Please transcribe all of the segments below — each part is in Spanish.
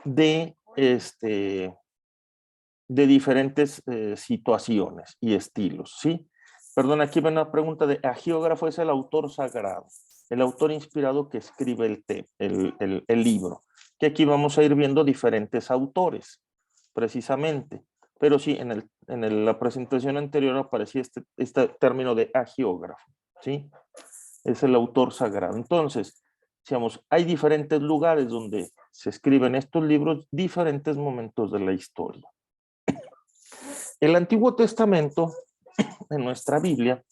de, de diferentes situaciones y estilos, ¿sí? Perdón, aquí ven una pregunta de agiógrafo, es el autor sagrado, el autor inspirado que escribe el libro, que aquí vamos a ir viendo diferentes autores, precisamente, pero sí, la presentación anterior aparecía este término de agiógrafo, ¿sí? Es el autor sagrado. Entonces, digamos, hay diferentes lugares donde se escriben estos libros, diferentes momentos de la historia. El Antiguo Testamento, en nuestra Biblia,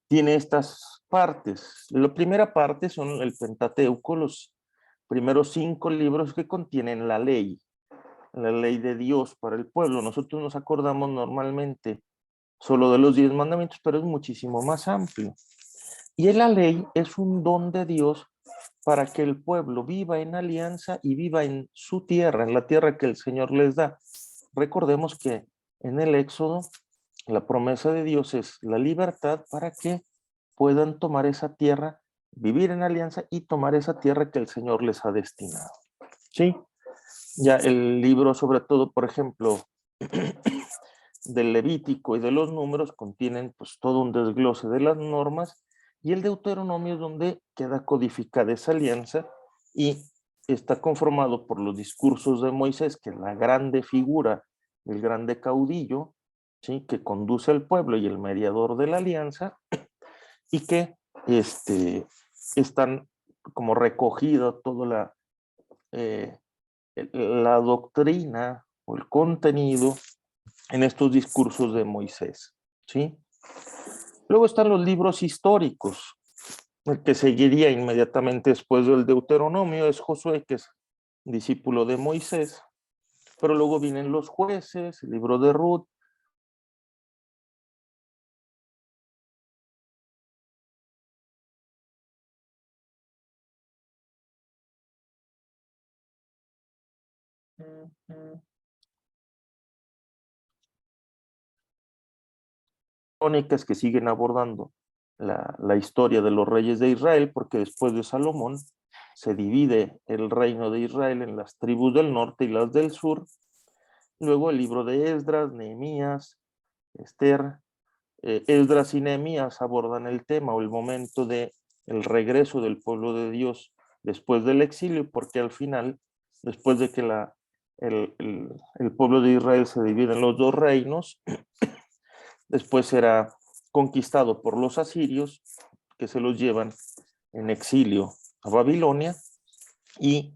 tiene estas partes. La primera parte son el Pentateuco, los primeros 5 libros que contienen la ley de Dios para el pueblo. Nosotros nos acordamos normalmente solo de los 10 mandamientos, pero es muchísimo más amplio. Y la ley es un don de Dios para que el pueblo viva en alianza y viva en su tierra, en la tierra que el Señor les da. Recordemos que en el Éxodo la promesa de Dios es la libertad para que puedan tomar esa tierra, vivir en alianza y tomar esa tierra que el Señor les ha destinado. ¿Sí? Ya el libro, sobre todo, por ejemplo, del Levítico y de los Números, contienen pues todo un desglose de las normas, y el Deuteronomio es donde queda codificada esa alianza y está conformado por los discursos de Moisés, que es la grande figura, el grande caudillo, ¿sí? Que conduce al pueblo y el mediador de la alianza, y que están como recogida toda la doctrina o el contenido en estos discursos de Moisés, ¿sí? Luego están los libros históricos. El que seguiría inmediatamente después del Deuteronomio es Josué, que es discípulo de Moisés, pero luego vienen los jueces, el libro de Ruth. Crónicas que siguen abordando la historia de los reyes de Israel, porque después de Salomón se divide el reino de Israel en las tribus del norte y las del sur. Luego el libro de Esdras, Nehemías, Esther. Esdras y Nehemías abordan el tema o el momento de el regreso del pueblo de Dios después del exilio, porque al final, después de que el pueblo de Israel se divide en los dos reinos, después será conquistado por los asirios, que se los llevan en exilio a Babilonia, y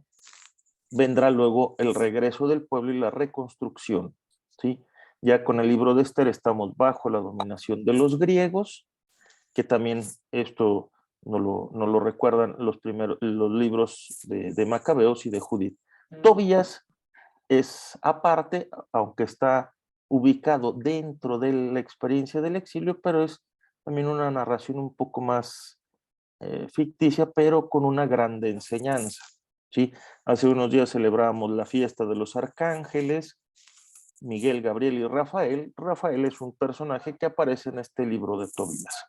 vendrá luego el regreso del pueblo y la reconstrucción, ¿sí? Ya con el libro de Esther estamos bajo la dominación de los griegos, que también esto no lo recuerdan los libros de Macabeos y de Judith. Tobías es aparte, aunque está ubicado dentro de la experiencia del exilio, pero es también una narración un poco más ficticia, pero con una grande enseñanza. ¿Sí? Hace unos días celebrábamos la fiesta de los arcángeles, Miguel, Gabriel y Rafael. Rafael es un personaje que aparece en este libro de Tobías.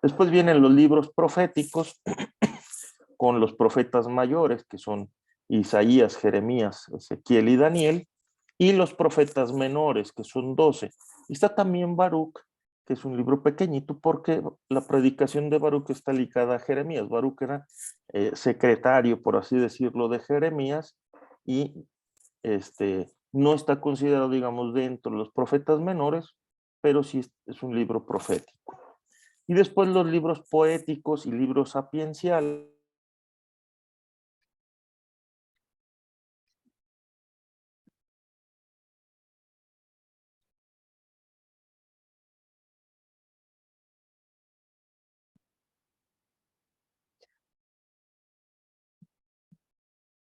Después vienen los libros proféticos con los profetas mayores, que son Isaías, Jeremías, Ezequiel y Daniel, y los profetas menores, que son 12. Y está también Baruch, que es un libro pequeñito, porque la predicación de Baruch está ligada a Jeremías. Baruch era secretario, por así decirlo, de Jeremías, y no está considerado, digamos, dentro de los profetas menores, pero sí es un libro profético. Y después los libros poéticos y libros sapienciales.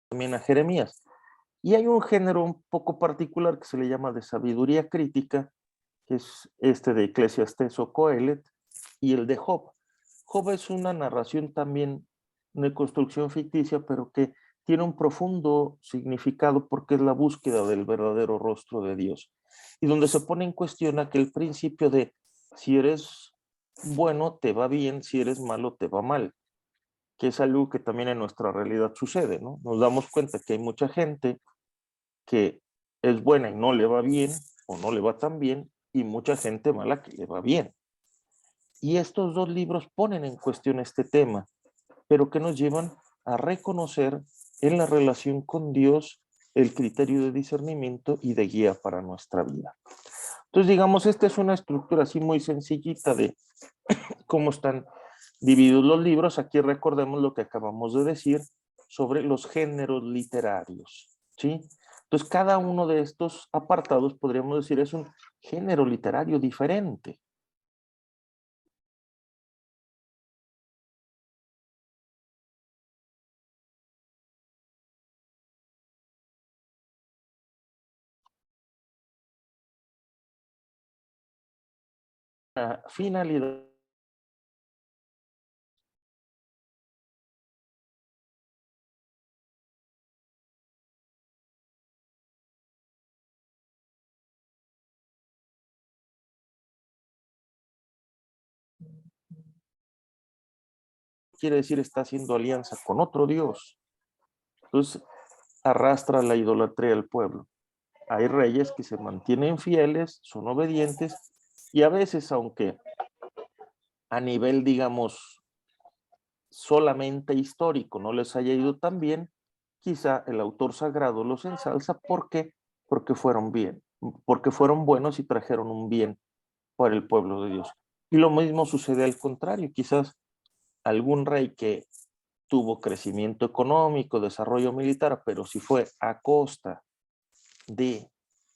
También a Jeremías. Y hay un género un poco particular que se le llama de sabiduría crítica, que es este de Eclesiastés o Coelet, y el de Job. Job es una narración también de construcción ficticia, pero que tiene un profundo significado porque es la búsqueda del verdadero rostro de Dios. Y donde se pone en cuestión aquel principio de si eres bueno, te va bien, si eres malo, te va mal. que es algo que también en nuestra realidad sucede, ¿no? Nos damos cuenta que hay mucha gente que es buena y no le va bien, o no le va tan bien, y mucha gente mala que le va bien. Y estos dos libros ponen en cuestión este tema, pero que nos llevan a reconocer en la relación con Dios el criterio de discernimiento y de guía para nuestra vida. Entonces, digamos, esta es una estructura así muy sencillita de cómo están divididos los libros. Aquí recordemos lo que acabamos de decir sobre los géneros literarios, ¿sí? Entonces, cada uno de estos apartados, podríamos decir, es un género literario diferente. La finalidad quiere decir está haciendo alianza con otro Dios. Entonces, arrastra la idolatría del pueblo. Hay reyes que se mantienen fieles, son obedientes, y a veces, aunque a nivel, digamos, solamente histórico no les haya ido tan bien, quizá el autor sagrado los ensalza porque fueron bien, porque fueron buenos y trajeron un bien para el pueblo de Dios. Y lo mismo sucede al contrario, quizás algún rey que tuvo crecimiento económico, desarrollo militar, pero si fue a costa de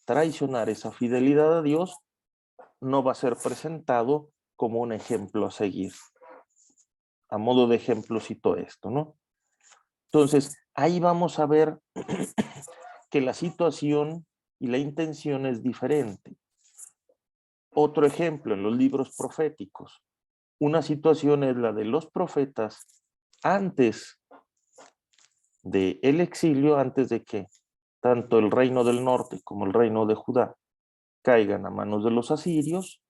traicionar esa fidelidad a Dios, no va a ser presentado como un ejemplo a seguir. A modo de ejemplo cito esto, ¿no? Entonces, ahí vamos a ver que la situación y la intención es diferente. Otro ejemplo, en los libros proféticos. Una situación es la de los profetas antes del exilio, antes de que tanto el reino del norte como el reino de Judá caigan a manos de los asirios,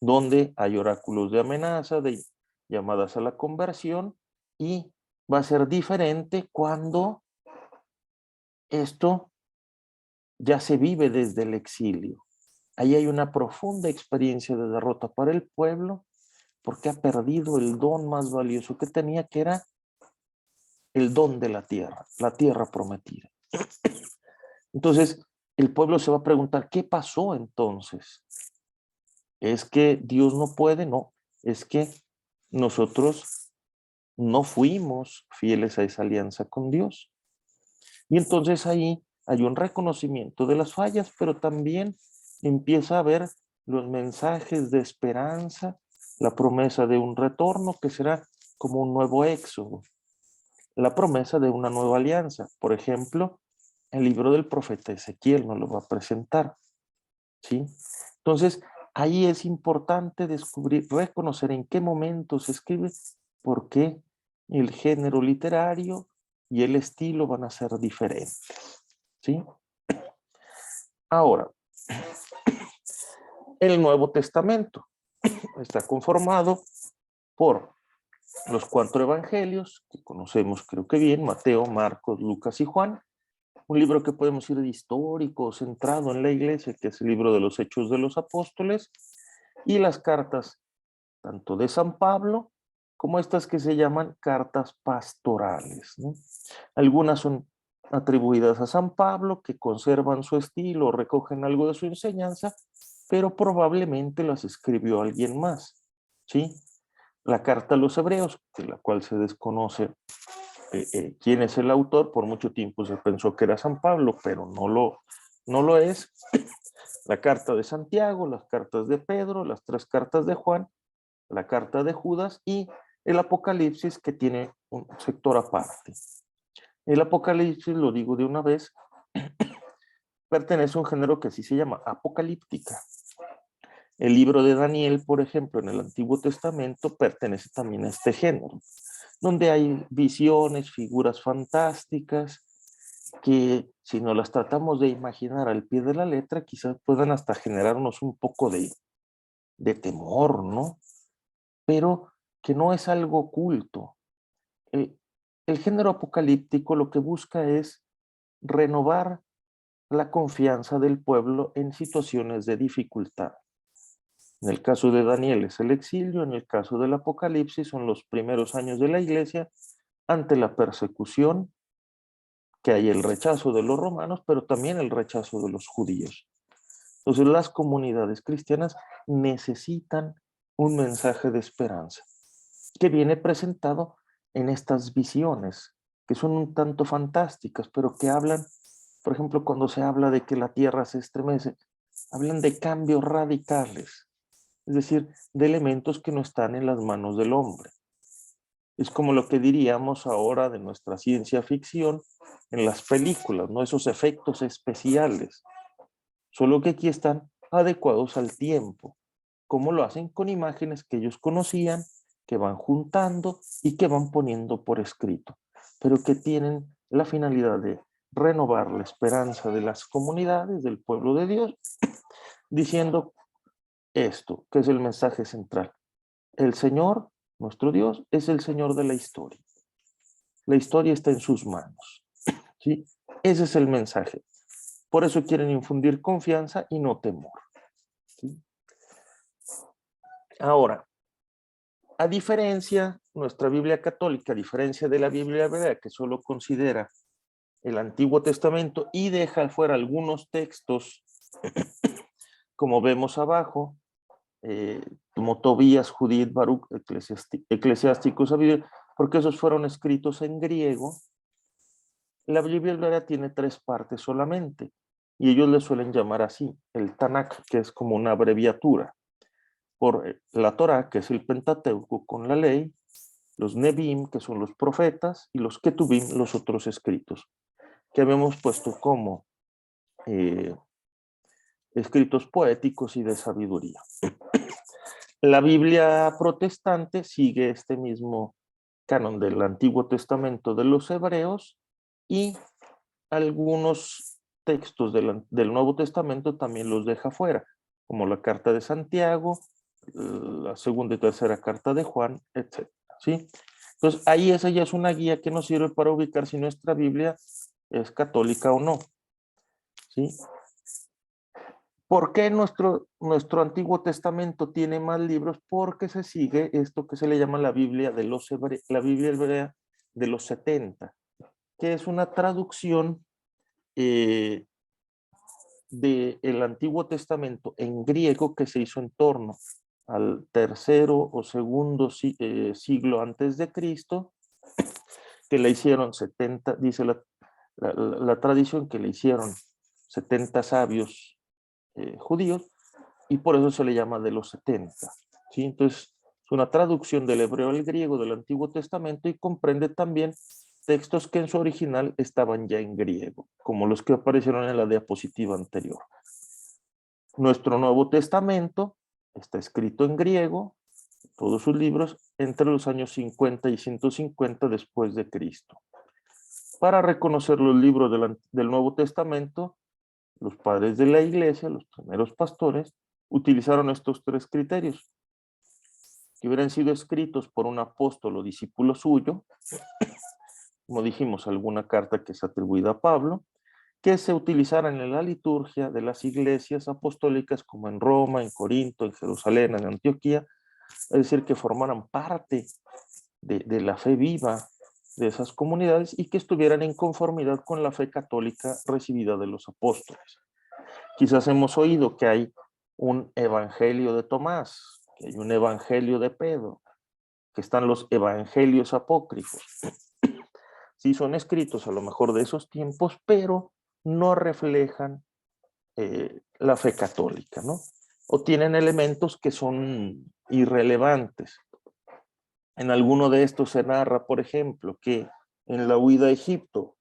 donde hay oráculos de amenaza, de llamadas a la conversión, y va a ser diferente cuando esto ya se vive desde el exilio. Ahí hay una profunda experiencia de derrota para el pueblo porque ha perdido el don más valioso que tenía, que era el don de la tierra prometida. Entonces, el pueblo se va a preguntar, ¿qué pasó entonces? ¿Es que Dios no puede? No, es que nosotros no fuimos fieles a esa alianza con Dios. Y entonces ahí hay un reconocimiento de las fallas, pero también empieza a haber los mensajes de esperanza, la promesa de un retorno que será como un nuevo éxodo, la promesa de una nueva alianza. Por ejemplo, el libro del profeta Ezequiel nos lo va a presentar, ¿sí? Entonces, ahí es importante descubrir, reconocer en qué momento se escribe, por qué el género literario y el estilo van a ser diferentes, ¿sí? Ahora, el Nuevo Testamento está conformado por los cuatro evangelios, que conocemos creo que bien, Mateo, Marcos, Lucas y Juan, un libro que podemos ir de histórico, centrado en la iglesia, que es el libro de los Hechos de los Apóstoles, y las cartas tanto de San Pablo como estas que se llaman cartas pastorales, ¿no? Algunas son atribuidas a San Pablo, que conservan su estilo, recogen algo de su enseñanza, pero probablemente las escribió alguien más, ¿sí? La carta a los hebreos, de la cual se desconoce quién es el autor, por mucho tiempo se pensó que era San Pablo, pero no lo es. La carta de Santiago, las cartas de Pedro, las tres cartas de Juan, la carta de Judas y el Apocalipsis, que tiene un sector aparte. El Apocalipsis, lo digo de una vez, pertenece a un género que así se llama apocalíptica. El libro de Daniel, por ejemplo, en el Antiguo Testamento, pertenece también a este género, donde hay visiones, figuras fantásticas, que si no las tratamos de imaginar al pie de la letra, quizás puedan hasta generarnos un poco de temor, ¿no? Pero que no es algo oculto. El, el género apocalíptico lo que busca es renovar la confianza del pueblo en situaciones de dificultad. En el caso de Daniel es el exilio, en el caso del Apocalipsis son los primeros años de la iglesia ante la persecución, que hay el rechazo de los romanos, pero también el rechazo de los judíos. Entonces las comunidades cristianas necesitan un mensaje de esperanza que viene presentado en estas visiones, que son un tanto fantásticas, pero que hablan, por ejemplo, cuando se habla de que la tierra se estremece, hablan de cambios radicales, es decir, de elementos que no están en las manos del hombre. Es como lo que diríamos ahora de nuestra ciencia ficción en las películas, ¿no? Esos efectos especiales, solo que aquí están adecuados al tiempo, como lo hacen con imágenes que ellos conocían, que van juntando y que van poniendo por escrito, pero que tienen la finalidad de renovar la esperanza de las comunidades, del pueblo de Dios, diciendo esto, que es el mensaje central. El Señor, nuestro Dios, es el Señor de la historia. La historia está en sus manos, ¿sí? Ese es el mensaje. Por eso quieren infundir confianza y no temor, ¿sí? Ahora, a diferencia, nuestra Biblia católica, a diferencia de la Biblia hebrea, que solo considera el Antiguo Testamento y deja fuera algunos textos, como vemos abajo, como Tobías, Judith, Baruch, Eclesiásticos, porque esos fueron escritos en griego. La Biblia hebrea tiene 3 partes solamente, y ellos le suelen llamar así, el Tanakh, que es como una abreviatura, por la Torá, que es el Pentateuco con la ley, los Nebim, que son los profetas, y los Ketubim, los otros escritos, que habíamos puesto como escritos poéticos y de sabiduría. La Biblia protestante sigue este mismo canon del Antiguo Testamento de los hebreos y algunos textos del Nuevo Testamento también los deja fuera, como la carta de Santiago, la segunda y tercera carta de Juan, etc. ¿Sí? Entonces, ahí esa ya es una guía que nos sirve para ubicar si nuestra Biblia es católica o no. ¿Sí? ¿Por qué nuestro Antiguo Testamento tiene más libros? Porque se sigue esto que se le llama la Biblia la Biblia hebrea de los 70, que es una traducción del Antiguo Testamento en griego que se hizo en torno al tercero o segundo siglo antes de Cristo, que le hicieron 70, dice la tradición que le hicieron 70 sabios judíos, y por eso se le llama de los 70. ¿Sí? Entonces, es una traducción del hebreo al griego del Antiguo Testamento y comprende también textos que en su original estaban ya en griego, como los que aparecieron en la diapositiva anterior. Nuestro Nuevo Testamento está escrito en griego, todos sus libros, entre los años 50 y 150 después de Cristo. Para reconocer los libros del Nuevo Testamento, los padres de la iglesia, los primeros pastores, utilizaron estos 3 criterios, que hubieran sido escritos por un apóstol o discípulo suyo, como dijimos, alguna carta que es atribuida a Pablo, que se utilizaran en la liturgia de las iglesias apostólicas como en Roma, en Corinto, en Jerusalén, en Antioquía, es decir, que formaran parte de la fe viva de esas comunidades y que estuvieran en conformidad con la fe católica recibida de los apóstoles. Quizás hemos oído que hay un evangelio de Tomás, que hay un evangelio de Pedro, que están los evangelios apócrifos. Sí, son escritos a lo mejor de esos tiempos, pero no reflejan la fe católica, ¿no? O tienen elementos que son irrelevantes. En alguno de estos se narra, por ejemplo, que en la huida a Egipto,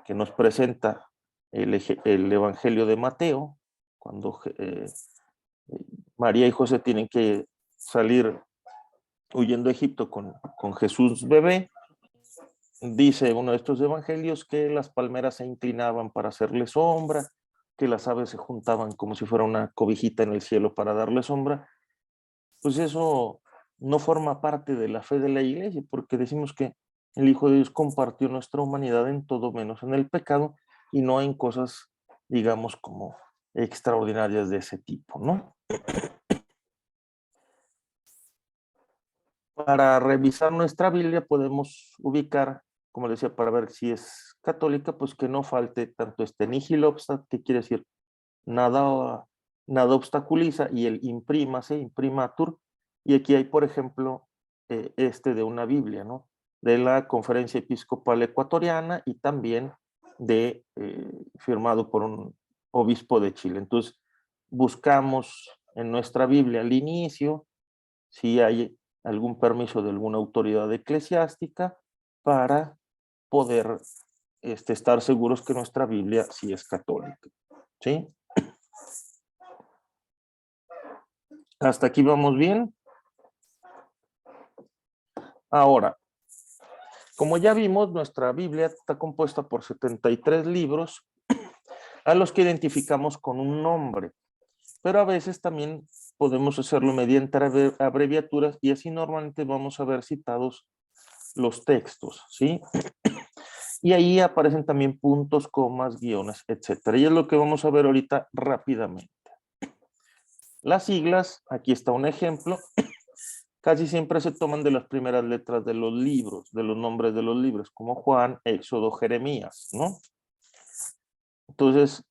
que nos presenta el Evangelio de Mateo, cuando María y José tienen que salir huyendo a Egipto con Jesús bebé, dice uno de estos evangelios que las palmeras se inclinaban para hacerle sombra, que las aves se juntaban como si fuera una cobijita en el cielo para darle sombra. Pues eso no forma parte de la fe de la iglesia, porque decimos que el Hijo de Dios compartió nuestra humanidad en todo menos en el pecado y no en cosas, digamos, como extraordinarias de ese tipo, ¿no? Para revisar nuestra Biblia podemos ubicar, como decía, para ver si es católica, pues que no falte tanto este nihil obstat, que quiere decir nada obstaculiza, y el imprímase, imprimatur, y aquí hay, por ejemplo, este de una Biblia, ¿no? De la Conferencia Episcopal Ecuatoriana y también firmado por un obispo de Chile. Entonces, buscamos en nuestra Biblia al inicio si hay algún permiso de alguna autoridad eclesiástica para poder estar seguros que nuestra Biblia sí es católica, ¿sí? ¿Hasta aquí vamos bien? Ahora, como ya vimos, nuestra Biblia está compuesta por 73 libros a los que identificamos con un nombre, pero a veces también podemos hacerlo mediante abreviaturas y así normalmente vamos a ver citados los textos, ¿sí? Y ahí aparecen también puntos, comas, guiones, etcétera. Y es lo que vamos a ver ahorita rápidamente. Las siglas, aquí está un ejemplo, casi siempre se toman de las primeras letras de los libros, de los nombres de los libros, como Juan, Éxodo, Jeremías, ¿no? Entonces,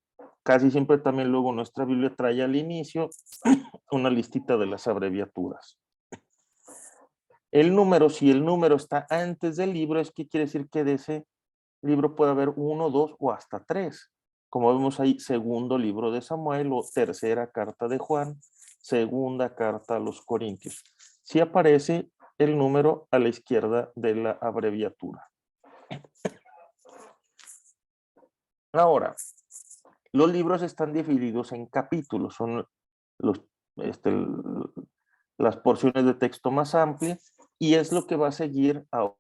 casi siempre también luego nuestra Biblia trae al inicio una listita de las abreviaturas. El número, si el número está antes del libro, es que quiere decir que de ese libro puede haber 1, 2 o hasta 3. Como vemos ahí, segundo libro de Samuel o tercera carta de Juan, segunda carta a los Corintios. Sí aparece el número a la izquierda de la abreviatura. Ahora, los libros están divididos en capítulos, son los, las porciones de texto más amplias y es lo que va a seguir a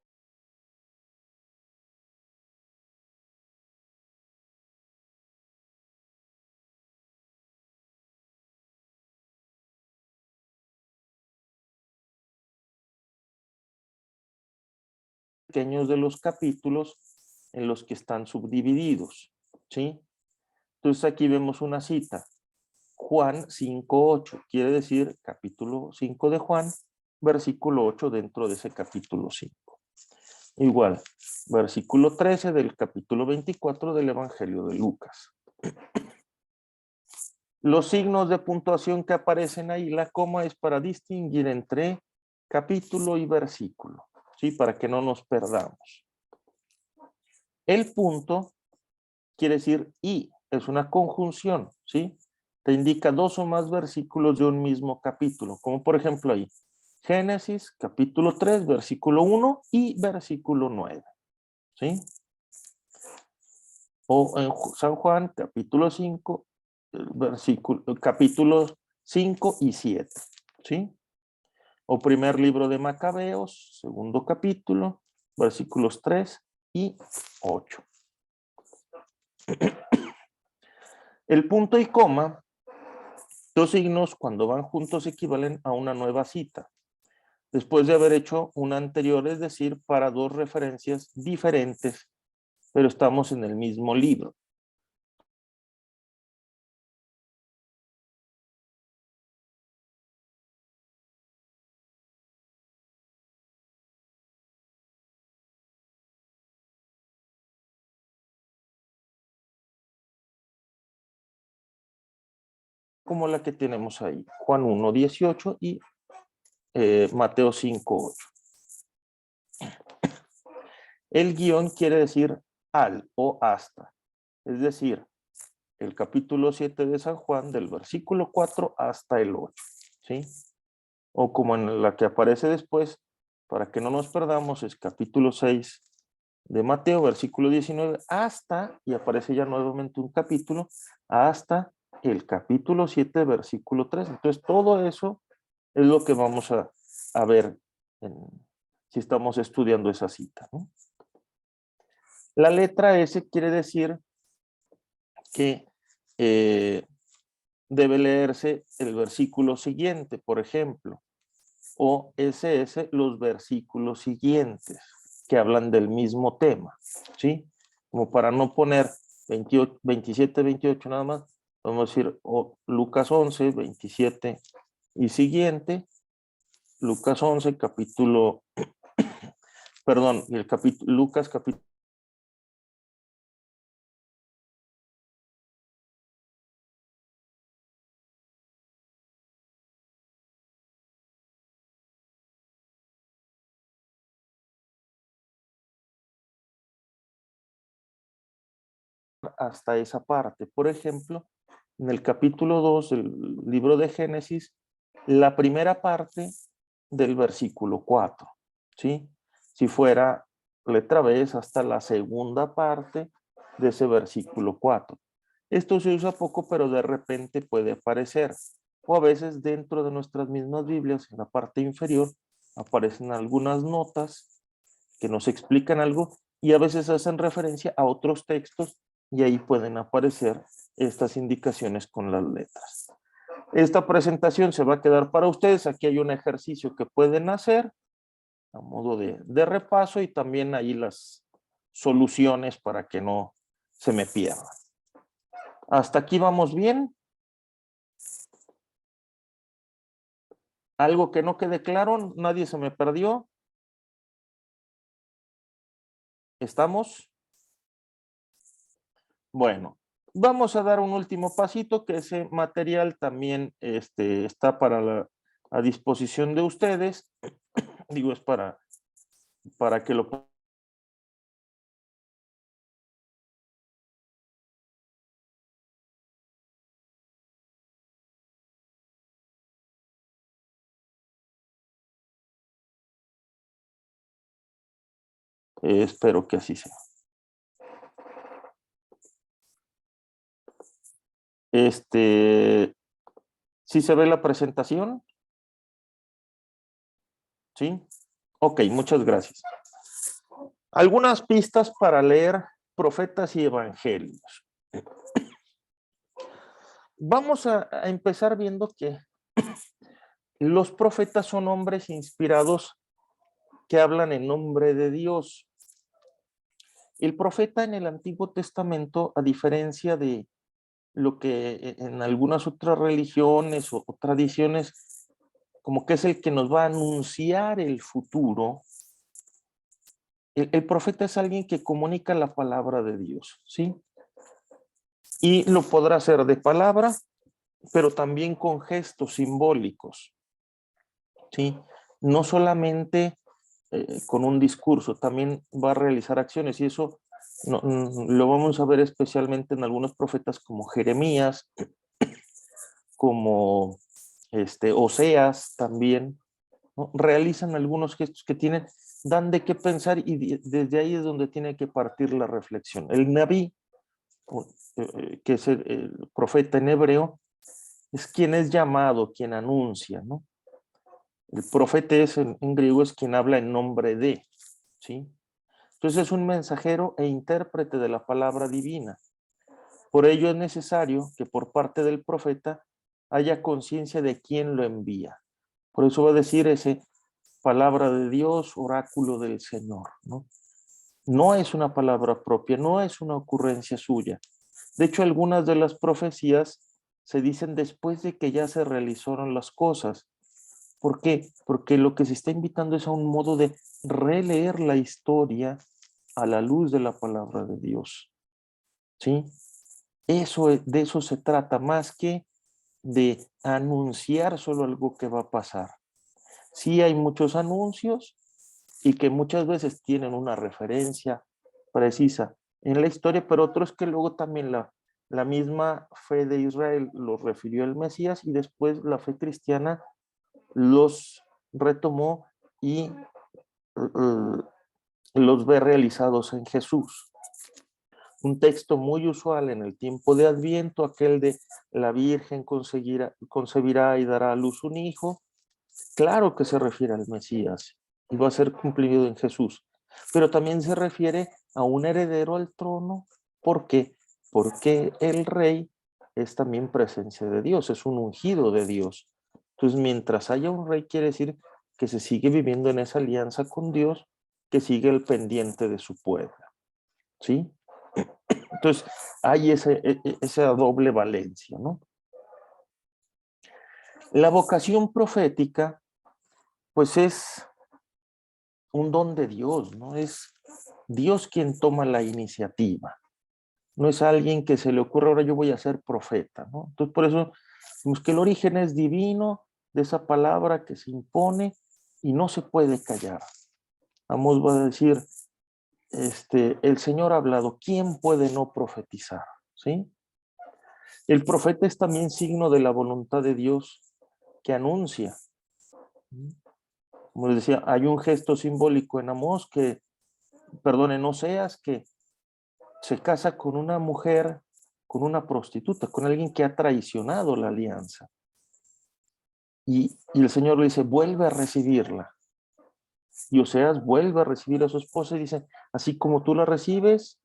pequeños de los capítulos en los que están subdivididos, ¿sí? Entonces aquí vemos una cita, Juan 5:8, quiere decir capítulo 5 de Juan, versículo 8 dentro de ese capítulo 5. Igual, versículo 13 del capítulo 24 del Evangelio de Lucas. Los signos de puntuación que aparecen ahí, la coma es para distinguir entre capítulo y versículo, ¿sí? Para que no nos perdamos. El punto quiere decir y, es una conjunción, ¿sí? Te indica dos o más versículos de un mismo capítulo, como por ejemplo ahí, Génesis, capítulo 3, versículo 1 y versículo 9, ¿sí? O en San Juan, capítulo 5, capítulos 5 y 7, ¿sí? O primer libro de Macabeos, segundo capítulo, versículos 3 y 8. El punto y coma, dos signos cuando van juntos equivalen a una nueva cita, después de haber hecho una anterior, es decir, para dos referencias diferentes, pero estamos en el mismo libro. Como la que tenemos ahí, Juan 1:18 y Mateo 5:8. El guión quiere decir al o hasta, es decir, el capítulo 7 de San Juan, del versículo 4 hasta el 8, ¿sí? O como en la que aparece después, para que no nos perdamos, es capítulo 6 de Mateo, versículo 19, hasta, y aparece ya nuevamente un capítulo, hasta el capítulo 7, versículo 3. Entonces, todo eso es lo que vamos a ver si estamos estudiando esa cita, ¿no? La letra S quiere decir que debe leerse el versículo siguiente, por ejemplo, o SS los versículos siguientes, que hablan del mismo tema, ¿sí? Como para no poner 28, 27, 28 nada más, vamos a decir Lucas 11, 27 y siguiente, Lucas 11, capítulo, perdón, el capítulo, Lucas capítulo hasta esa parte. Por ejemplo, en el capítulo 2 del libro de Génesis, la primera parte del versículo 4, ¿sí? Si fuera letra B, es hasta la segunda parte de ese versículo 4. Esto se usa poco, pero de repente puede aparecer. O a veces dentro de nuestras mismas Biblias, en la parte inferior, aparecen algunas notas que nos explican algo y a veces hacen referencia a otros textos y ahí pueden aparecer estas indicaciones con las letras. Esta presentación se va a quedar para ustedes. Aquí hay un ejercicio que pueden hacer a modo de repaso y también ahí las soluciones para que no se me pierdan. ¿Hasta aquí vamos bien? ¿Algo que no quede claro? ¿Nadie se me perdió? ¿Estamos? Bueno, vamos a dar un último pasito, que ese material también está a disposición de ustedes. Digo, es para que lo... espero que así sea. ¿Sí se ve la presentación? ¿Sí? Ok, muchas gracias. Algunas pistas para leer profetas y evangelios. Vamos a empezar viendo que los profetas son hombres inspirados que hablan en nombre de Dios. El profeta en el Antiguo Testamento, a diferencia de lo que en algunas otras religiones o tradiciones, como que es el que nos va a anunciar el futuro, el profeta es alguien que comunica la palabra de Dios, ¿sí? Y lo podrá hacer de palabra, pero también con gestos simbólicos, ¿sí? No solamente con un discurso, también va a realizar acciones y eso lo vamos a ver especialmente en algunos profetas como Jeremías, como Oseas también, ¿no? Realizan algunos gestos que dan de qué pensar y desde ahí es donde tiene que partir la reflexión. El Naví, que es el profeta en hebreo, es quien es llamado, quien anuncia, ¿no? El profeta en griego es quien habla en nombre de, ¿sí? Entonces es un mensajero e intérprete de la palabra divina. Por ello es necesario que por parte del profeta haya conciencia de quién lo envía. Por eso va a decir ese palabra de Dios, oráculo del Señor, ¿no? No es una palabra propia, no es una ocurrencia suya. De hecho, algunas de las profecías se dicen después de que ya se realizaron las cosas. ¿Por qué? Porque lo que se está invitando es a un modo de releer la historia a la luz de la palabra de Dios. ¿Sí? De eso se trata, más que de anunciar solo algo que va a pasar. Sí hay muchos anuncios y que muchas veces tienen una referencia precisa en la historia, pero otros que luego también la misma fe de Israel los refirió al Mesías y después la fe cristiana los retomó y los ve realizados en Jesús. Un texto muy usual en el tiempo de Adviento, aquel de la Virgen concebirá y dará a luz un hijo, claro que se refiere al Mesías y va a ser cumplido en Jesús, pero también se refiere a un heredero al trono. ¿Por qué? Porque el rey es también presencia de Dios, es un ungido de Dios. Entonces, mientras haya un rey, quiere decir que se sigue viviendo en esa alianza con Dios, que sigue el pendiente de su pueblo, ¿sí? Entonces, hay esa doble valencia, ¿no? La vocación profética, pues es un don de Dios, ¿no? Es Dios quien toma la iniciativa. No es alguien que se le ocurre, ahora yo voy a ser profeta, ¿no? Entonces, por eso, decimos que el origen es divino de esa palabra que se impone y no se puede callar. Vamos a decir, el Señor ha hablado, ¿quién puede no profetizar? ¿Sí? El profeta es también signo de la voluntad de Dios que anuncia. Como les decía, hay un gesto simbólico en Amós que, en Oseas, que se casa con una mujer, con una prostituta, con alguien que ha traicionado la alianza. Y el Señor le dice, vuelve a recibirla. Y Oseas vuelve a recibir a su esposa y dice, así como tú la recibes,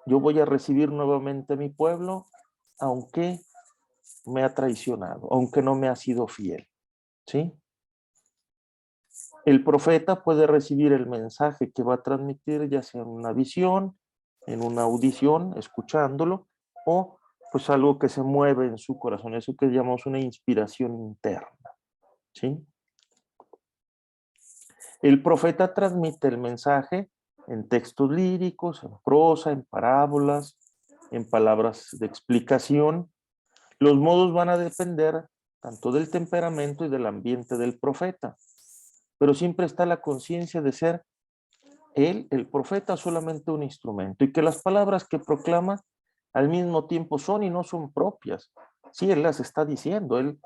yo voy a recibir nuevamente a mi pueblo, aunque me ha traicionado, aunque no me ha sido fiel. ¿Sí? El profeta puede recibir el mensaje que va a transmitir, ya sea en una visión, en una audición, escuchándolo, o pues algo que se mueve en su corazón, eso que llamamos una inspiración interna. ¿Sí? El profeta transmite el mensaje en textos líricos, en prosa, en parábolas, en palabras de explicación. Los modos van a depender tanto del temperamento y del ambiente del profeta, pero siempre está la conciencia de ser él, el profeta, solamente un instrumento, y que las palabras que proclama al mismo tiempo son y no son propias. Sí, él las está diciendo, él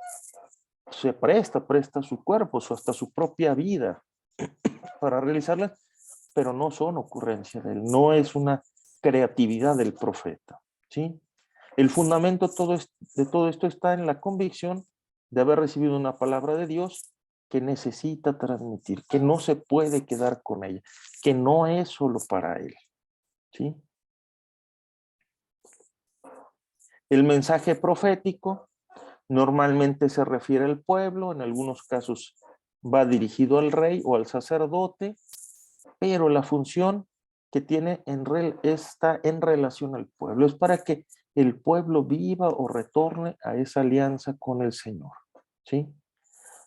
se presta su cuerpo, hasta su propia vida para realizarlas, pero no son ocurrencia de él, no es una creatividad del profeta, ¿sí? El fundamento de todo esto está en la convicción de haber recibido una palabra de Dios que necesita transmitir, que no se puede quedar con ella, que no es solo para él, ¿sí? El mensaje profético normalmente se refiere al pueblo, en algunos casos va dirigido al rey o al sacerdote, pero la función que tiene está en relación al pueblo, es para que el pueblo viva o retorne a esa alianza con el Señor, ¿sí?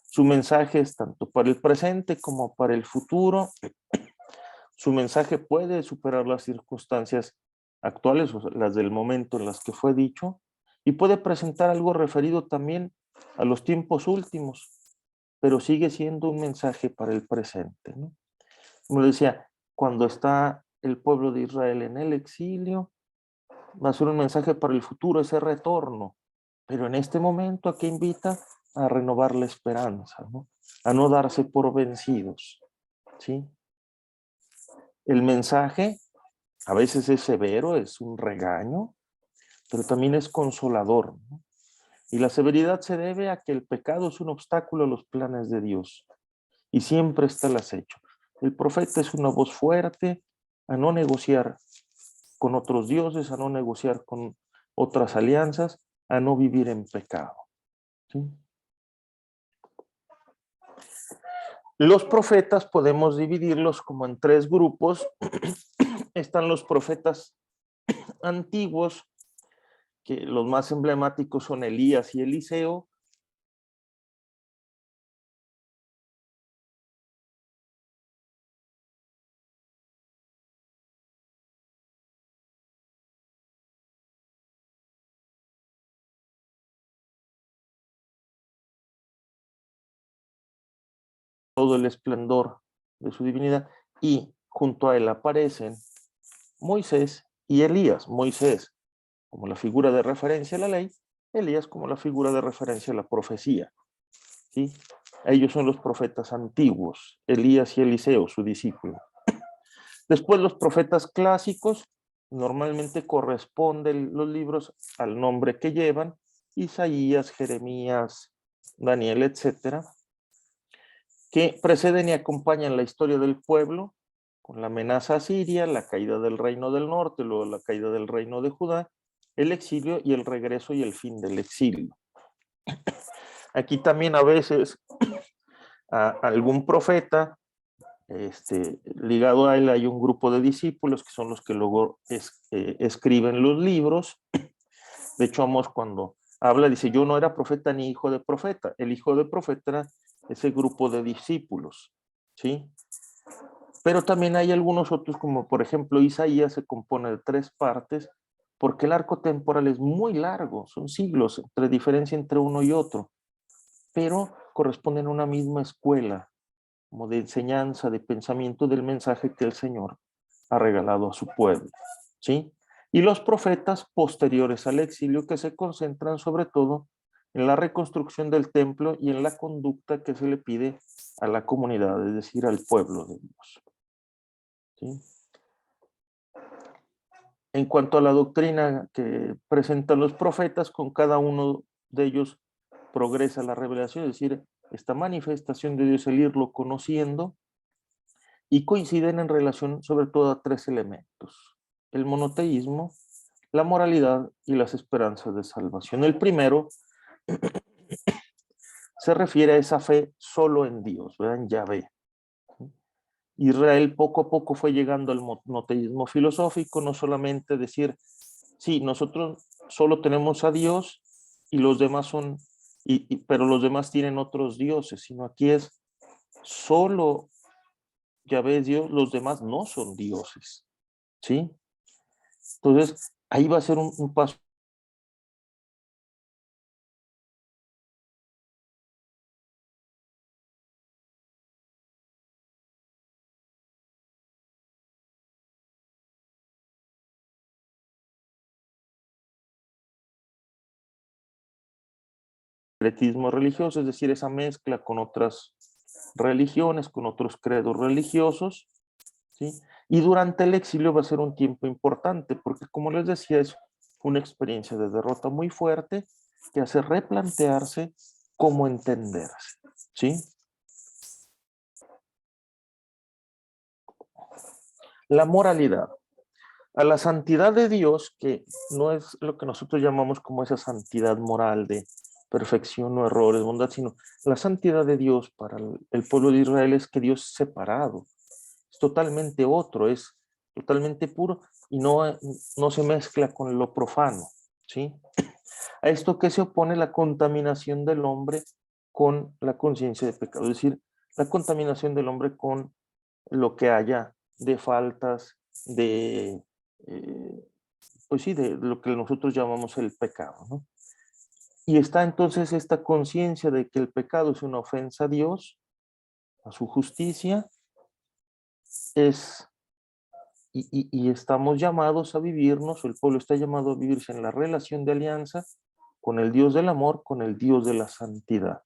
Su mensaje es tanto para el presente como para el futuro. Su mensaje puede superar las circunstancias actuales, o sea, las del momento en las que fue dicho, y puede presentar algo referido también a los tiempos últimos, pero sigue siendo un mensaje para el presente, ¿no? Como decía, cuando está el pueblo de Israel en el exilio, va a ser un mensaje para el futuro, ese retorno, pero en este momento aquí invita a renovar la esperanza, ¿no? A no darse por vencidos, ¿sí? El mensaje a veces es severo, es un regaño, pero también es consolador, ¿no? Y la severidad se debe a que el pecado es un obstáculo a los planes de Dios y siempre está al acecho. El profeta es una voz fuerte a no negociar con otros dioses, a no negociar con otras alianzas, a no vivir en pecado, ¿sí? Los profetas podemos dividirlos como en tres grupos. Están los profetas antiguos, que los más emblemáticos son Elías y Eliseo. Todo el esplendor de su divinidad, y junto a él aparecen Moisés y Elías. Moisés como la figura de referencia a la ley, Elías como la figura de referencia a la profecía, ¿sí? Ellos son los profetas antiguos, Elías y Eliseo, su discípulo. Después los profetas clásicos, normalmente corresponden los libros al nombre que llevan, Isaías, Jeremías, Daniel, etcétera, que preceden y acompañan la historia del pueblo con la amenaza asiria, la caída del reino del norte, luego la caída del reino de Judá, el exilio y el regreso y el fin del exilio. Aquí también a veces algún profeta ligado a él hay un grupo de discípulos que son los que luego escriben los libros. De hecho, Amós cuando habla dice, yo no era profeta ni hijo de profeta. El hijo de profeta era ese grupo de discípulos, ¿sí? Pero también hay algunos otros, como por ejemplo Isaías se compone de 3 partes, porque el arco temporal es muy largo, son siglos, entre diferencia entre uno y otro, pero corresponden a una misma escuela, como de enseñanza, de pensamiento del mensaje que el Señor ha regalado a su pueblo, ¿sí? Y los profetas posteriores al exilio que se concentran sobre todo en la reconstrucción del templo y en la conducta que se le pide a la comunidad, es decir, al pueblo de Dios, ¿sí? En cuanto a la doctrina que presentan los profetas, con cada uno de ellos progresa la revelación, es decir, esta manifestación de Dios, el irlo conociendo, y coinciden en relación sobre todo a 3 elementos: el monoteísmo, la moralidad y las esperanzas de salvación. El primero se refiere a esa fe solo en Dios, ¿verdad? En Yahvé. Israel poco a poco fue llegando al monoteísmo filosófico, no solamente decir, sí, nosotros solo tenemos a Dios y los demás son, pero los demás tienen otros dioses, sino aquí es solo Yahvé es Dios, los demás no son dioses, ¿sí? Entonces, ahí va a ser un paso. Sincretismo religioso, es decir, esa mezcla con otras religiones, con otros credos religiosos, ¿sí? Y durante el exilio va a ser un tiempo importante, porque como les decía, es una experiencia de derrota muy fuerte que hace replantearse cómo entenderse, ¿sí? La moralidad. A la santidad de Dios, que no es lo que nosotros llamamos como esa santidad moral de perfección, no errores, bondad, sino la santidad de Dios para el pueblo de Israel es que Dios es separado, es totalmente otro, es totalmente puro y no se mezcla con lo profano, ¿sí? A esto que se opone la contaminación del hombre con la conciencia de pecado, es decir, la contaminación del hombre con lo que haya de faltas, de, eh, pues sí, de lo que nosotros llamamos el pecado, ¿no? Y está entonces esta conciencia de que el pecado es una ofensa a Dios, a su justicia, es, y estamos llamados a vivirnos, el pueblo está llamado a vivirse en la relación de alianza con el Dios del amor, con el Dios de la santidad.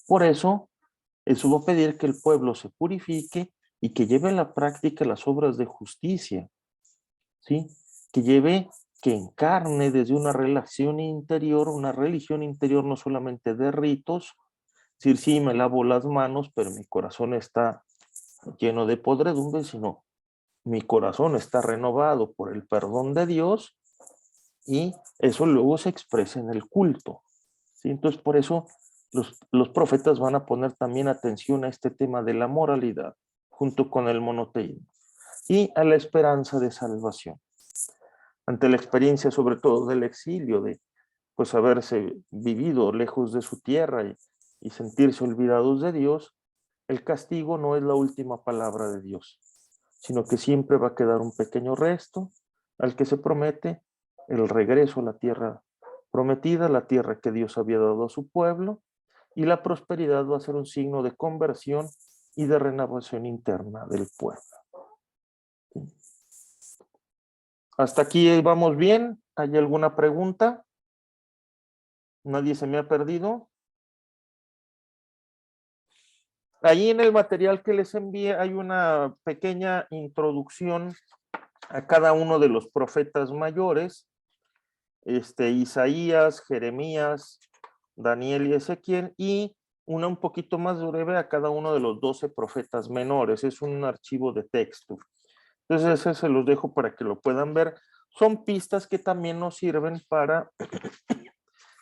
Por eso va a pedir que el pueblo se purifique y que lleve a la práctica las obras de justicia, ¿sí? Que lleve, que encarne desde una relación interior, una religión interior no solamente de ritos, es decir, sí, me lavo las manos, pero mi corazón está lleno de podredumbre, sino mi corazón está renovado por el perdón de Dios y eso luego se expresa en el culto, ¿sí? Entonces, por eso los profetas van a poner también atención a este tema de la moralidad, junto con el monoteísmo, y a la esperanza de salvación. Ante la experiencia sobre todo del exilio, de pues haberse vivido lejos de su tierra y sentirse olvidados de Dios, el castigo no es la última palabra de Dios, sino que siempre va a quedar un pequeño resto al que se promete el regreso a la tierra prometida, la tierra que Dios había dado a su pueblo, y la prosperidad va a ser un signo de conversión y de renovación interna del pueblo. Hasta aquí vamos bien. ¿Hay alguna pregunta? ¿Nadie se me ha perdido? Ahí en el material que les envié hay una pequeña introducción a cada uno de los profetas mayores, Isaías, Jeremías, Daniel y Ezequiel, y una un poquito más breve a cada uno de los 12 profetas menores. Es un archivo de texto. Entonces, ese se los dejo para que lo puedan ver. Son pistas que también nos sirven para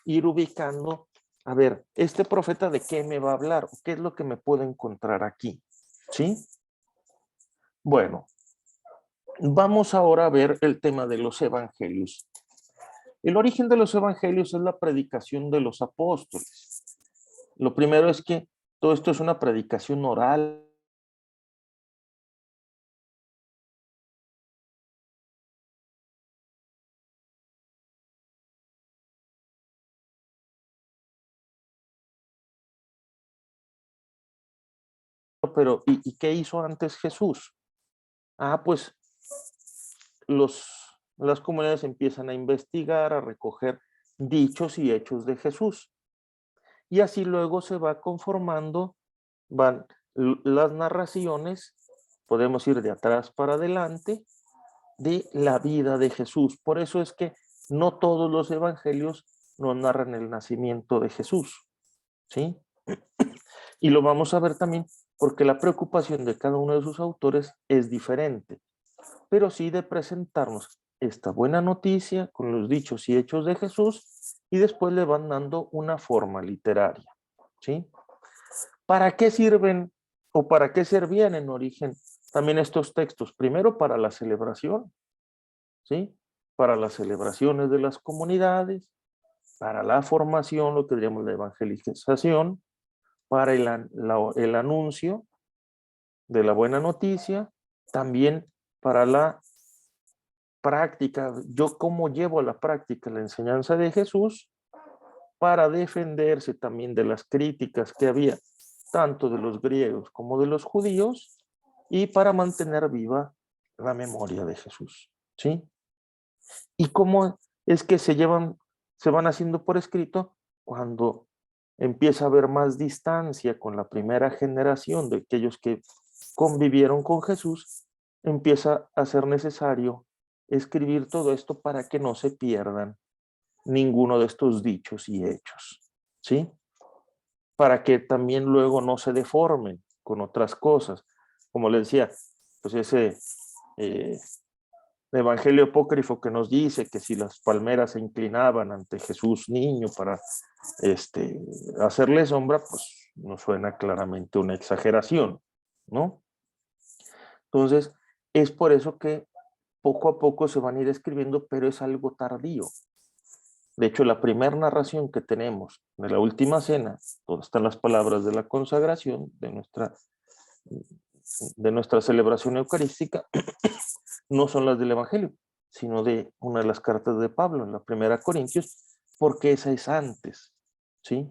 ir ubicando, a ver, este profeta de qué me va a hablar, qué es lo que me puedo encontrar aquí, ¿sí? Bueno, vamos ahora a ver el tema de los evangelios. El origen de los evangelios es la predicación de los apóstoles. Lo primero es que todo esto es una predicación oral. Pero, ¿y qué hizo antes Jesús? Pues las comunidades empiezan a investigar, a recoger dichos y hechos de Jesús. Y así luego se va conformando, van las narraciones, podemos ir de atrás para adelante, de la vida de Jesús. Por eso es que no todos los evangelios nos narran el nacimiento de Jesús, ¿sí? Y lo vamos a ver también porque la preocupación de cada uno de sus autores es diferente, pero sí de presentarnos esta buena noticia con los dichos y hechos de Jesús y después le van dando una forma literaria, ¿sí? ¿Para qué sirven o para qué servían en origen también estos textos? Primero para la celebración, ¿sí? Para las celebraciones de las comunidades, para la formación, lo que diríamos la evangelización, para el anuncio de la buena noticia, también para la práctica, yo cómo llevo a la práctica la enseñanza de Jesús, para defenderse también de las críticas que había, tanto de los griegos como de los judíos, y para mantener viva la memoria de Jesús, ¿sí? ¿Y cómo es que se van haciendo por escrito? Cuando empieza a haber más distancia con la primera generación de aquellos que convivieron con Jesús, empieza a ser necesario escribir todo esto para que no se pierdan ninguno de estos dichos y hechos, ¿sí? Para que también luego no se deformen con otras cosas. Como les decía, pues ese eh, evangelio apócrifo que nos dice que si las palmeras se inclinaban ante Jesús niño para hacerle sombra, pues nos suena claramente una exageración, ¿no? Entonces, es por eso que poco a poco se van a ir escribiendo, pero es algo tardío. De hecho, la primera narración que tenemos de la última cena, donde están las palabras de la consagración de nuestra celebración eucarística, no son las del Evangelio, sino de una de las cartas de Pablo, en la primera Corintios, porque esa es antes, ¿sí?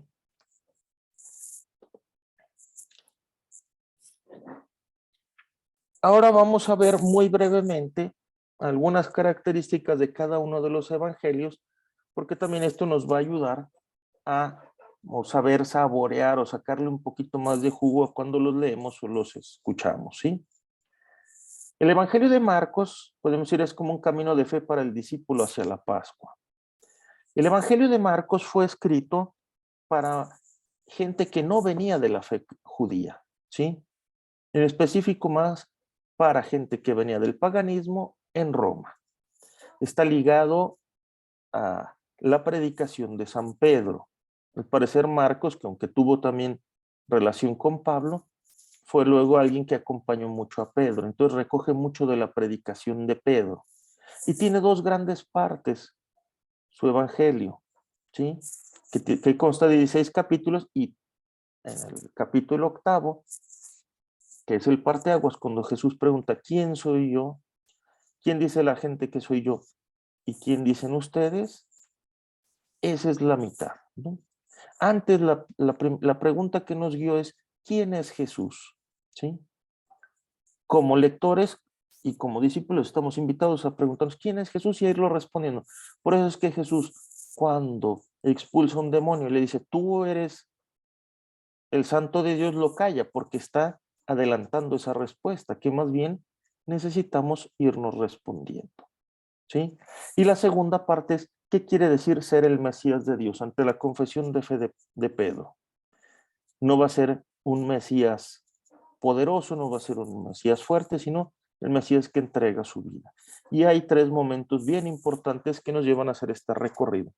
Ahora vamos a ver muy brevemente algunas características de cada uno de los evangelios, porque también esto nos va a ayudar a o saber saborear o sacarle un poquito más de jugo a cuando los leemos o los escuchamos, ¿sí? El Evangelio de Marcos, podemos decir, es como un camino de fe para el discípulo hacia la Pascua. El Evangelio de Marcos fue escrito para gente que no venía de la fe judía, ¿sí? En específico más para gente que venía del paganismo en Roma. Está ligado a la predicación de San Pedro. Al parecer Marcos, que aunque tuvo también relación con Pablo, fue luego alguien que acompañó mucho a Pedro. Entonces recoge mucho de la predicación de Pedro. Y tiene dos grandes partes, su evangelio, ¿sí? Que consta de 16 capítulos y en el capítulo octavo, que es el parteaguas, cuando Jesús pregunta, ¿quién soy yo? ¿Quién dice la gente que soy yo? ¿Y quién dicen ustedes? Esa es la mitad, ¿no? Antes la pregunta que nos guió es, ¿quién es Jesús? ¿Sí? Como lectores y como discípulos estamos invitados a preguntarnos, ¿quién es Jesús? Y a irlo respondiendo. Por eso es que Jesús, cuando expulsa un demonio, le dice, tú eres el santo de Dios, lo calla, porque está adelantando esa respuesta, que más bien necesitamos irnos respondiendo, ¿sí? Y la segunda parte es, ¿qué quiere decir ser el Mesías de Dios? Ante la confesión de fe de Pedro. No va a ser un Mesías poderoso, no va a ser un Mesías fuerte, sino el Mesías que entrega su vida. Y hay tres momentos bien importantes que nos llevan a hacer este recorrido.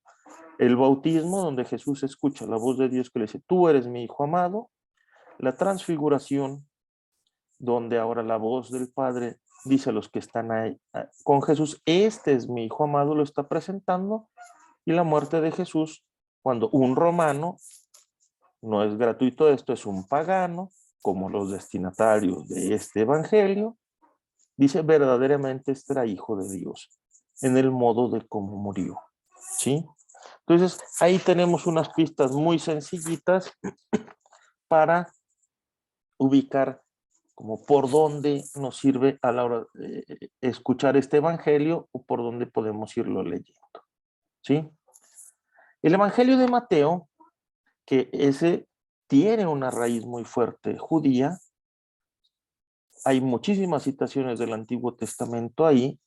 El bautismo, donde Jesús escucha la voz de Dios que le dice, tú eres mi hijo amado. La transfiguración, donde ahora la voz del Padre dice a los que están ahí, con Jesús, este es mi Hijo amado, lo está presentando, y la muerte de Jesús, cuando un romano, no es gratuito esto, es un pagano, como los destinatarios de este evangelio, dice verdaderamente este era hijo de Dios, en el modo de cómo murió, ¿sí? Entonces, ahí tenemos unas pistas muy sencillitas para ubicar como por dónde nos sirve a la hora de escuchar este evangelio o por dónde podemos irlo leyendo, ¿sí? El evangelio de Mateo, que ese tiene una raíz muy fuerte judía, hay muchísimas citaciones del Antiguo Testamento ahí,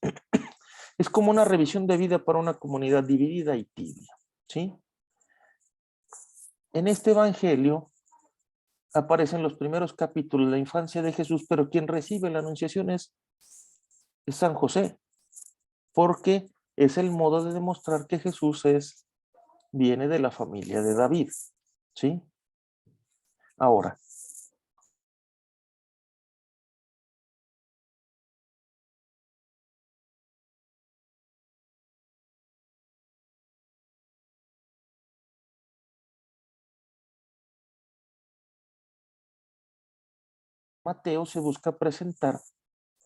es como una revisión de vida para una comunidad dividida y tibia, ¿sí? En este evangelio aparecen los primeros capítulos de la infancia de Jesús, pero quien recibe la anunciación es San José, porque es el modo de demostrar que Jesús viene de la familia de David, ¿sí? Ahora, Mateo se busca presentar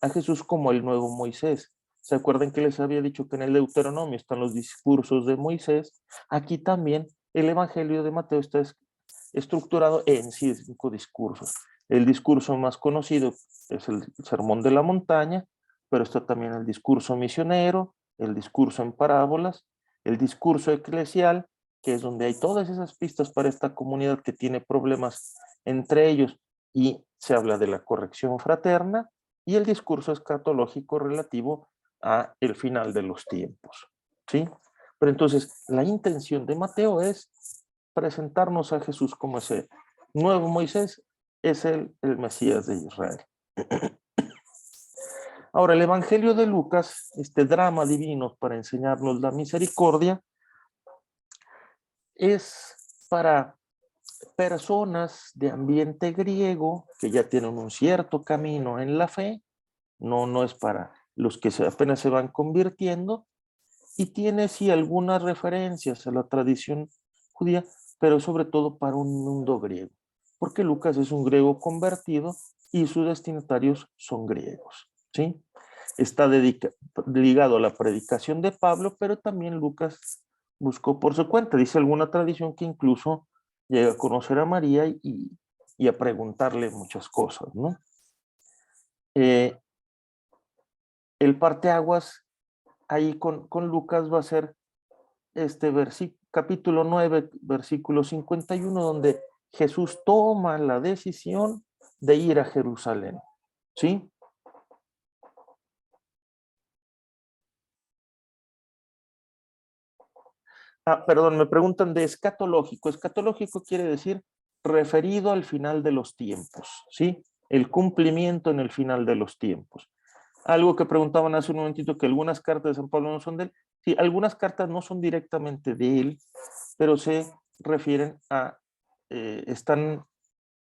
a Jesús como el nuevo Moisés. ¿Se acuerdan que les había dicho que en el Deuteronomio están los discursos de Moisés? Aquí también el Evangelio de Mateo está estructurado en 5 discursos. El discurso más conocido es el Sermón de la Montaña, pero está también el discurso misionero, el discurso en parábolas, el discurso eclesial, que es donde hay todas esas pistas para esta comunidad que tiene problemas entre ellos y se habla de la corrección fraterna, y el discurso escatológico relativo a el final de los tiempos, ¿sí? Pero entonces, la intención de Mateo es presentarnos a Jesús como ese nuevo Moisés, es el Mesías de Israel. Ahora, el Evangelio de Lucas, este drama divino para enseñarnos la misericordia, es para personas de ambiente griego que ya tienen un cierto camino en la fe, no es para los que apenas se van convirtiendo, y tiene sí algunas referencias a la tradición judía, pero sobre todo para un mundo griego, porque Lucas es un griego convertido y sus destinatarios son griegos, ¿sí? Está ligado a la predicación de Pablo, pero también Lucas buscó por su cuenta. Dice alguna tradición que incluso llega a conocer a María y a preguntarle muchas cosas, ¿no? Eh, el parteaguas ahí con Lucas va a ser este capítulo 9, versículo 51, donde Jesús toma la decisión de ir a Jerusalén, ¿sí? Perdón, me preguntan de escatológico. Escatológico quiere decir referido al final de los tiempos, ¿sí? El cumplimiento en el final de los tiempos. Algo que preguntaban hace un momentito, que algunas cartas de San Pablo no son de él. Sí, algunas cartas no son directamente de él, pero se refieren a,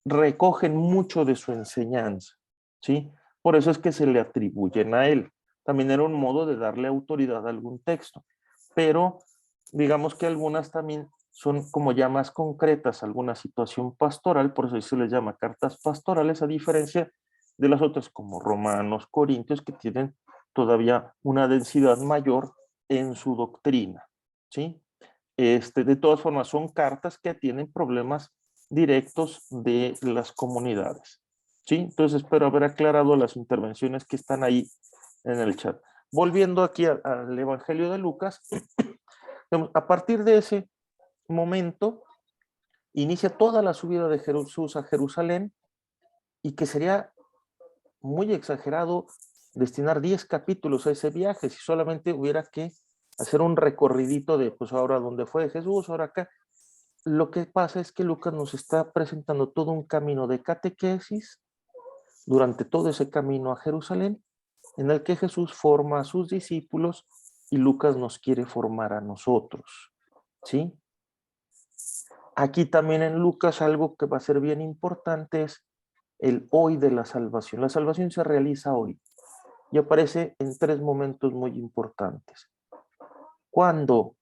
recogen mucho de su enseñanza, ¿sí? Por eso es que se le atribuyen a él. También era un modo de darle autoridad a algún texto, pero digamos que algunas también son como ya más concretas, alguna situación pastoral, por eso se les llama cartas pastorales, a diferencia de las otras como Romanos, Corintios, que tienen todavía una densidad mayor en su doctrina, ¿sí? De todas formas, son cartas que tienen problemas directos de las comunidades, ¿sí? Entonces, espero haber aclarado las intervenciones que están ahí en el chat. Volviendo aquí al Evangelio de Lucas, a partir de ese momento inicia toda la subida de Jesús a Jerusalén, y que sería muy exagerado destinar 10 capítulos a ese viaje si solamente hubiera que hacer un recorridito de, pues ahora dónde fue Jesús, ahora acá. Lo que pasa es que Lucas nos está presentando todo un camino de catequesis durante todo ese camino a Jerusalén, en el que Jesús forma a sus discípulos y Lucas nos quiere formar a nosotros, ¿sí? Aquí también en Lucas algo que va a ser bien importante es el hoy de la salvación. La salvación se realiza hoy y aparece en tres momentos muy importantes. Cuando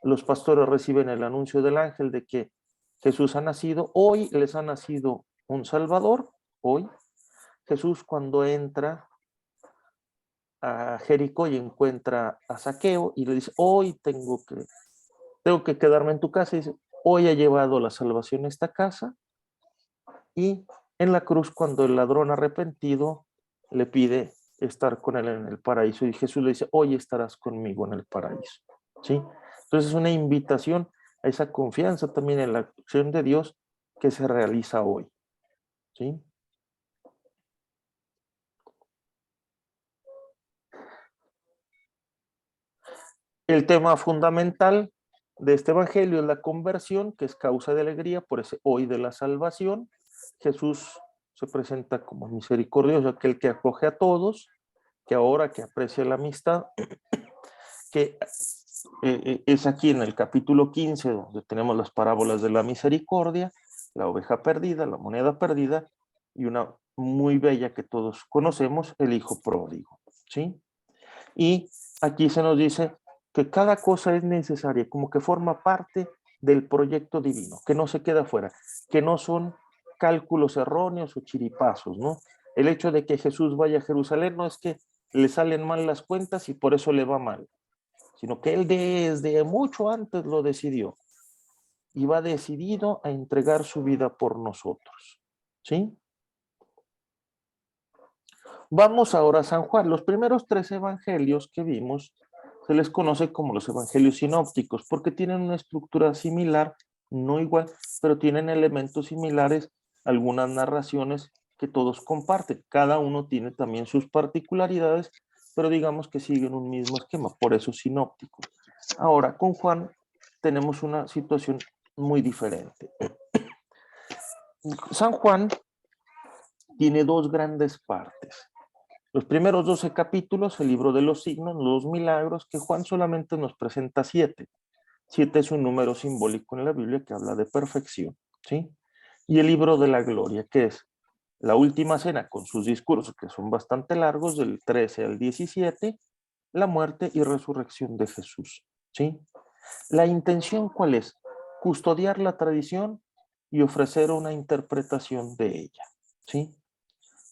los pastores reciben el anuncio del ángel de que Jesús ha nacido, hoy les ha nacido un Salvador, hoy. Jesús cuando entra a Jericó y encuentra a Zaqueo y le dice, hoy tengo que quedarme en tu casa, y dice, hoy ha llevado la salvación a esta casa. Y en la cruz, cuando el ladrón arrepentido le pide estar con él en el paraíso, y Jesús le dice, hoy estarás conmigo en el paraíso. ¿Sí? Entonces es una invitación a esa confianza también en la acción de Dios que se realiza hoy. ¿Sí? El tema fundamental de este evangelio es la conversión, que es causa de alegría, por ese hoy de la salvación. Jesús se presenta como misericordioso, aquel que acoge a todos, que ahora que aprecia la amistad, que es aquí en el capítulo 15, donde tenemos las parábolas de la misericordia, la oveja perdida, la moneda perdida, y una muy bella que todos conocemos, el hijo pródigo, ¿sí? Y aquí se nos dice que cada cosa es necesaria, como que forma parte del proyecto divino, que no se queda fuera, que no son cálculos erróneos o chiripazos, ¿no? El hecho de que Jesús vaya a Jerusalén no es que le salen mal las cuentas y por eso le va mal, sino que él desde mucho antes lo decidió y va decidido a entregar su vida por nosotros, ¿sí? Vamos ahora a San Juan. Los primeros tres evangelios que vimos se les conoce como los evangelios sinópticos porque tienen una estructura similar, no igual, pero tienen elementos similares, algunas narraciones que todos comparten. Cada uno tiene también sus particularidades, pero digamos que siguen un mismo esquema, por eso sinóptico. Ahora, con Juan tenemos una situación muy diferente. San Juan tiene dos grandes partes. Los primeros 12 capítulos, el libro de los signos, los milagros, que Juan solamente nos presenta 7. 7 es un número simbólico en la Biblia que habla de perfección, ¿sí? Y el libro de la gloria, que es la última cena con sus discursos, que son bastante largos, del 13 al 17, la muerte y resurrección de Jesús, ¿sí? La intención, ¿cuál es? Custodiar la tradición y ofrecer una interpretación de ella, ¿sí?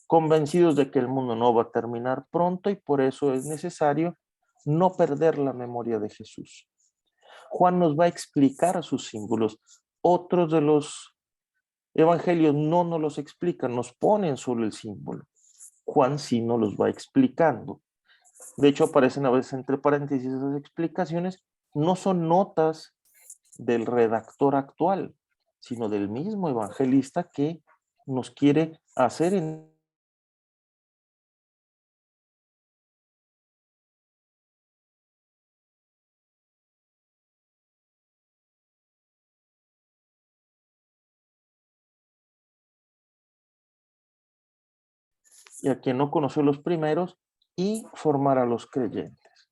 Convencidos de que el mundo no va a terminar pronto y por eso es necesario no perder la memoria de Jesús. Juan nos va a explicar sus símbolos. Otros de los evangelios no nos los explican, nos ponen solo el símbolo. Juan sí nos los va explicando. De hecho, aparecen a veces entre paréntesis esas explicaciones. No son notas del redactor actual, sino del mismo evangelista que nos quiere hacer en y a quien no conoció los primeros y formar a los creyentes.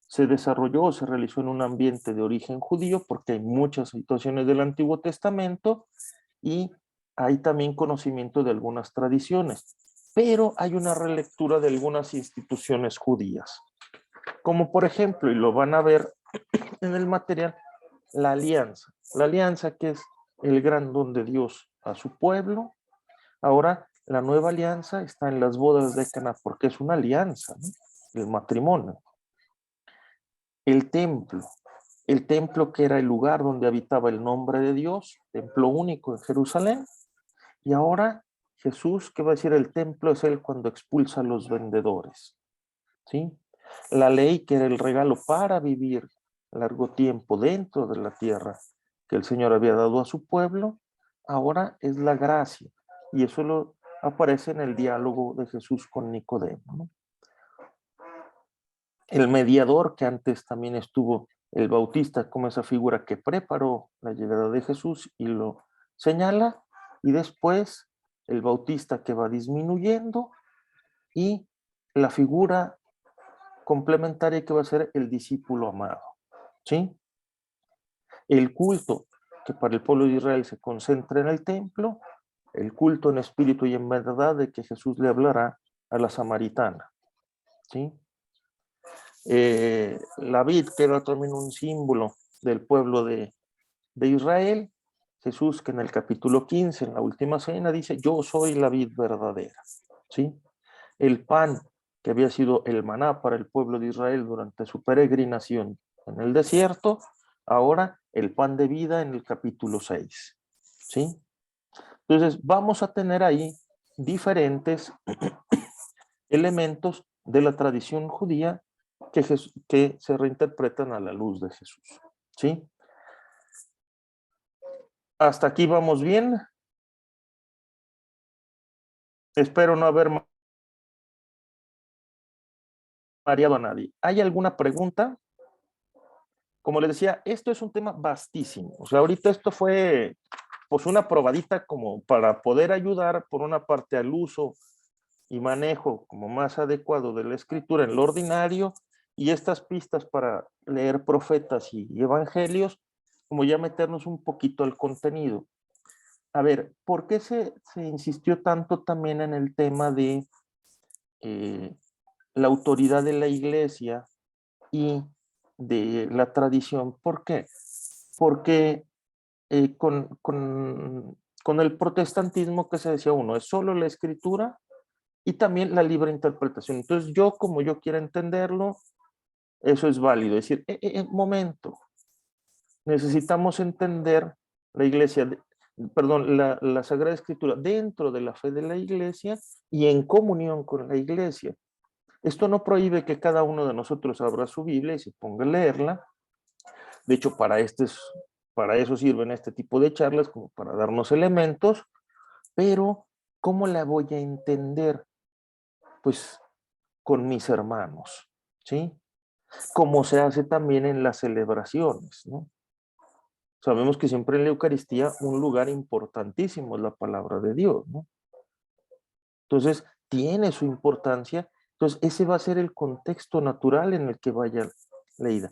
Se desarrolló o se realizó en un ambiente de origen judío porque hay muchas situaciones del Antiguo Testamento y hay también conocimiento de algunas tradiciones, pero hay una relectura de algunas instituciones judías, como por ejemplo, y lo van a ver en el material, la alianza que es el gran don de Dios a su pueblo. Ahora, la nueva alianza está en las bodas de Cana porque es una alianza, ¿no? El matrimonio. El el templo que era el lugar donde habitaba el nombre de Dios, templo único en Jerusalén. Y ahora Jesús, ¿qué va a decir? El templo es él cuando expulsa a los vendedores, ¿sí? La ley que era el regalo para vivir largo tiempo dentro de la tierra que el Señor había dado a su pueblo, ahora es la gracia. Y eso aparece en el diálogo de Jesús con Nicodemo, ¿no? El mediador que antes también estuvo el Bautista como esa figura que preparó la llegada de Jesús y lo señala, y después el Bautista que va disminuyendo y la figura complementaria que va a ser el discípulo amado, ¿sí? El culto que para el pueblo de Israel se concentra en el templo el culto en espíritu y en verdad de que Jesús le hablará a la samaritana, ¿sí? La vid, que era también un símbolo del pueblo de Israel. Jesús, que en el capítulo 15, en la última cena, dice, yo soy la vid verdadera, ¿sí? El pan, que había sido el maná para el pueblo de Israel durante su peregrinación en el desierto, ahora el pan de vida en el capítulo 6, ¿sí? Entonces, vamos a tener ahí diferentes elementos de la tradición judía que se reinterpretan a la luz de Jesús, ¿sí? Hasta aquí vamos bien. Espero no haber mareado a nadie. ¿Hay alguna pregunta? Como les decía, esto es un tema vastísimo. O sea, ahorita esto fue pues una probadita como para poder ayudar por una parte al uso y manejo como más adecuado de la escritura en lo ordinario y estas pistas para leer profetas y evangelios, como ya meternos un poquito al contenido. A ver, ¿por qué se insistió tanto también en el tema de la autoridad de la iglesia y de la tradición? ¿Por qué? Porque con el protestantismo que se decía uno, es solo la escritura y también la libre interpretación. Entonces yo, como yo quiera entenderlo, eso es válido. Es decir, momento, necesitamos entender la iglesia, perdón, la Sagrada Escritura dentro de la fe de la iglesia y en comunión con la iglesia. Esto no prohíbe que cada uno de nosotros abra su Biblia y se ponga a leerla. De hecho, para eso sirven este tipo de charlas, como para darnos elementos, pero ¿cómo la voy a entender? Pues con mis hermanos, ¿sí? Como se hace también en las celebraciones, ¿no? Sabemos que siempre en la Eucaristía un lugar importantísimo es la palabra de Dios, ¿no? Entonces, tiene su importancia. Entonces, ese va a ser el contexto natural en el que vaya leída,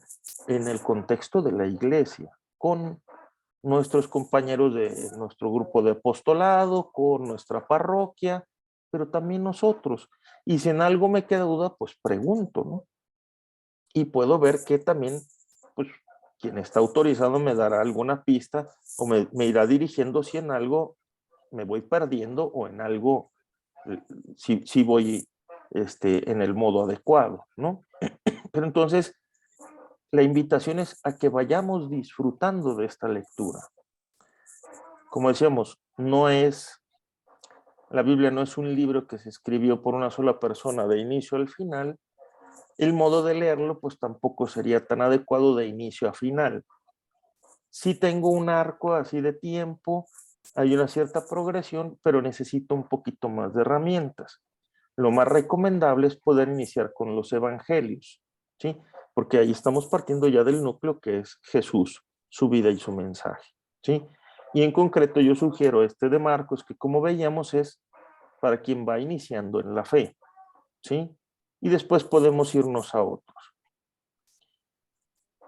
en el contexto de la iglesia, con nuestros compañeros de nuestro grupo de apostolado, con nuestra parroquia, pero también nosotros. Y si en algo me queda duda, pues pregunto, ¿no? Y puedo ver que también, pues, quien está autorizado me dará alguna pista o me irá dirigiendo si en algo me voy perdiendo o en algo si voy en el modo adecuado, ¿no? Pero entonces, la invitación es a que vayamos disfrutando de esta lectura. Como decíamos, la Biblia no es un libro que se escribió por una sola persona de inicio al final. El modo de leerlo, pues tampoco sería tan adecuado de inicio a final. Sí tengo un arco así de tiempo, hay una cierta progresión, pero necesito un poquito más de herramientas. Lo más recomendable es poder iniciar con los evangelios, ¿sí? Porque ahí estamos partiendo ya del núcleo que es Jesús, su vida y su mensaje, ¿sí? Y en concreto yo sugiero este de Marcos, que como veíamos es para quien va iniciando en la fe, ¿sí? Y después podemos irnos a otros.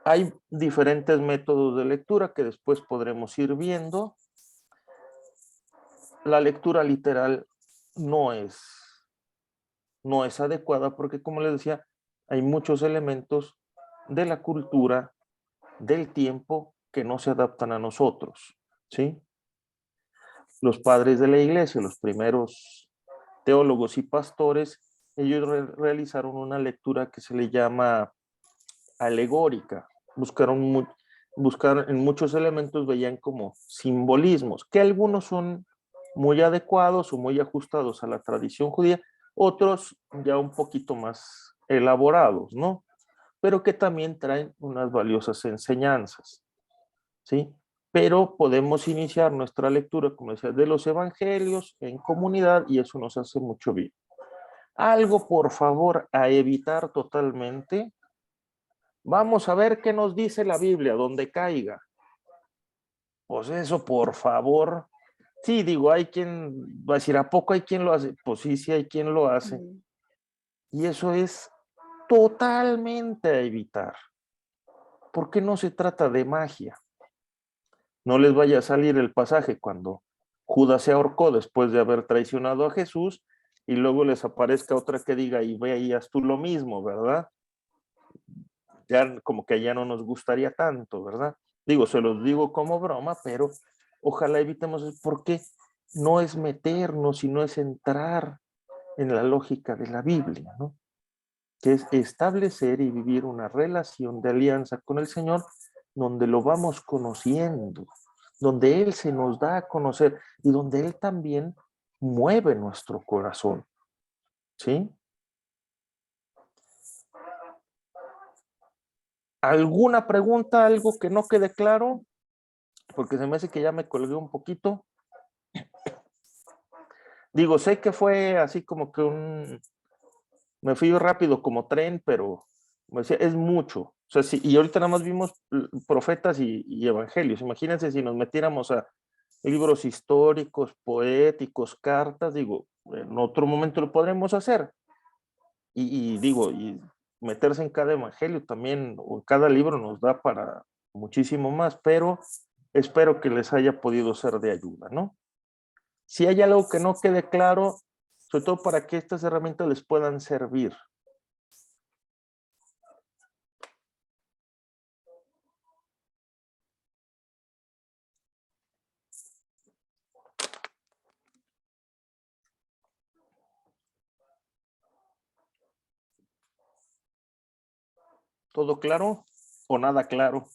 Hay diferentes métodos de lectura que después podremos ir viendo. La lectura literal no es, no es adecuada porque, como les decía, hay muchos elementos de la cultura, del tiempo, que no se adaptan a nosotros, ¿sí? Los padres de la iglesia, los primeros teólogos y pastores, ellos realizaron una lectura que se le llama alegórica. Buscaron en muchos elementos, veían como simbolismos, que algunos son muy adecuados o muy ajustados a la tradición judía, otros ya un poquito más elaborados, ¿no? Pero que también traen unas valiosas enseñanzas, ¿sí? Pero podemos iniciar nuestra lectura, como decía, de los evangelios en comunidad y eso nos hace mucho bien. Algo, por favor, a evitar totalmente. Vamos a ver qué nos dice la Biblia, donde caiga. Pues eso, por favor. Sí, digo, hay quien va a decir, ¿a poco hay quien lo hace? Pues sí, sí hay quien lo hace. Y eso es totalmente a evitar. Porque no se trata de magia. No les vaya a salir el pasaje cuando Judas se ahorcó después de haber traicionado a Jesús, y luego les aparezca otra que diga, y veías tú lo mismo, ¿verdad? Ya como que ya no nos gustaría tanto, ¿verdad? Digo, se los digo como broma, pero ojalá evitemos, porque no es meternos, sino es entrar en la lógica de la Biblia, ¿no? Que es establecer y vivir una relación de alianza con el Señor donde lo vamos conociendo, donde Él se nos da a conocer y donde Él también mueve nuestro corazón, ¿sí? ¿Alguna pregunta, algo que no quede claro? Porque se me hace que ya me colgué un poquito. Digo, sé que fue así como que me fui rápido como tren, pero me decía, es mucho. O sea, sí, y ahorita nada más vimos profetas y evangelios. Imagínense si nos metiéramos a libros históricos, poéticos, cartas, digo, en otro momento lo podremos hacer. Y digo, y meterse en cada evangelio también, o en cada libro nos da para muchísimo más, pero espero que les haya podido ser de ayuda, ¿no? Si hay algo que no quede claro, sobre todo para que estas herramientas les puedan servir. ¿Todo claro o nada claro?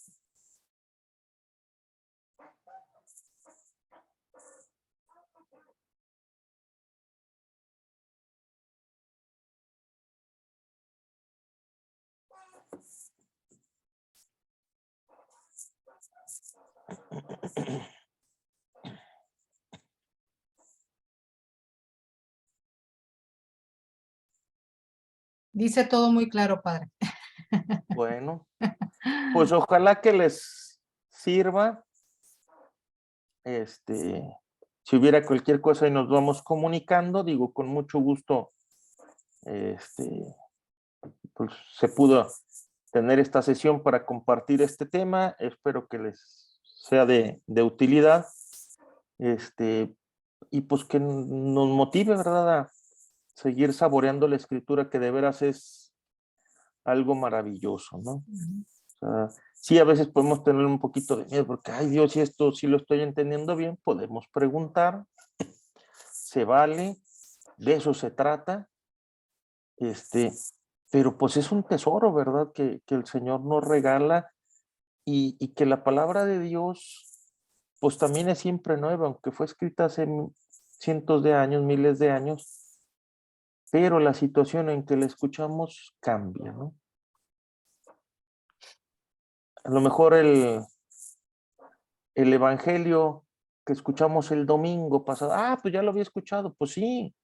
Dice todo muy claro, padre. Bueno, pues ojalá que les sirva. Si hubiera cualquier cosa y nos vamos comunicando, digo, con mucho gusto, pues se pudo tener esta sesión para compartir este tema. Espero que les sea de utilidad, y pues que nos motive, ¿verdad?, a seguir saboreando la escritura, que de veras es algo maravilloso, ¿no? O sea, sí, a veces podemos tener un poquito de miedo porque, ay Dios, si esto sí lo estoy entendiendo bien, podemos preguntar, se vale, de eso se trata, pero pues es un tesoro, ¿verdad? Que el Señor nos regala, y que la palabra de Dios, pues también es siempre nueva, aunque fue escrita hace cientos de años, miles de años, pero la situación en que la escuchamos cambia, ¿no? A lo mejor el evangelio que escuchamos el domingo pasado, pues ya lo había escuchado, pues sí.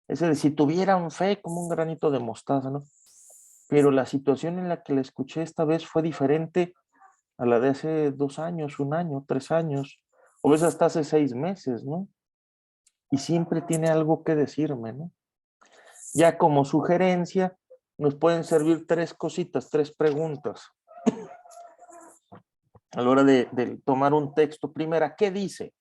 Ese de si tuvieran fe como un granito de mostaza, ¿no? Pero la situación en la que la escuché esta vez fue diferente a la de hace 2 años, 1 año, 3 años, o veces hasta hace 6 meses, ¿no? Y siempre tiene algo que decirme, ¿no? Ya como sugerencia, nos pueden servir 3 cositas, 3 preguntas. A la hora de tomar un texto, primera, ¿qué dice?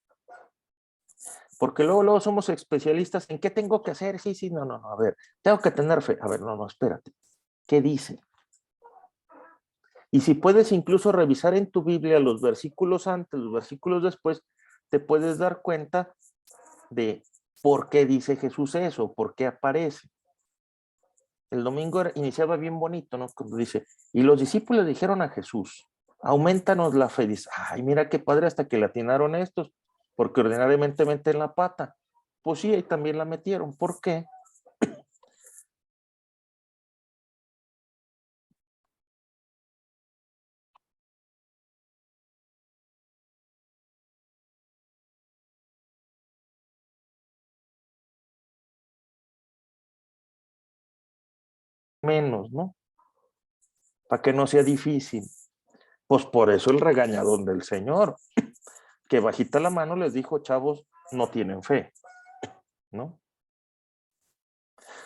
Porque luego somos especialistas en qué tengo que hacer. Sí, sí, no, a ver, tengo que tener fe. A ver, no, espérate. ¿Qué dice? Y si puedes incluso revisar en tu Biblia los versículos antes, los versículos después, te puedes dar cuenta de por qué dice Jesús eso, por qué aparece. El domingo iniciaba bien bonito, ¿no? Cuando dice, y los discípulos dijeron a Jesús, aumentanos la fe. Dice, ay, mira qué padre, hasta que la atinaron estos, porque ordinariamente meten la pata. Pues sí, ahí también la metieron. ¿Por qué? Menos, ¿no? Para que no sea difícil. Pues por eso el regañadón del Señor, que bajita la mano les dijo, chavos, no tienen fe, ¿no?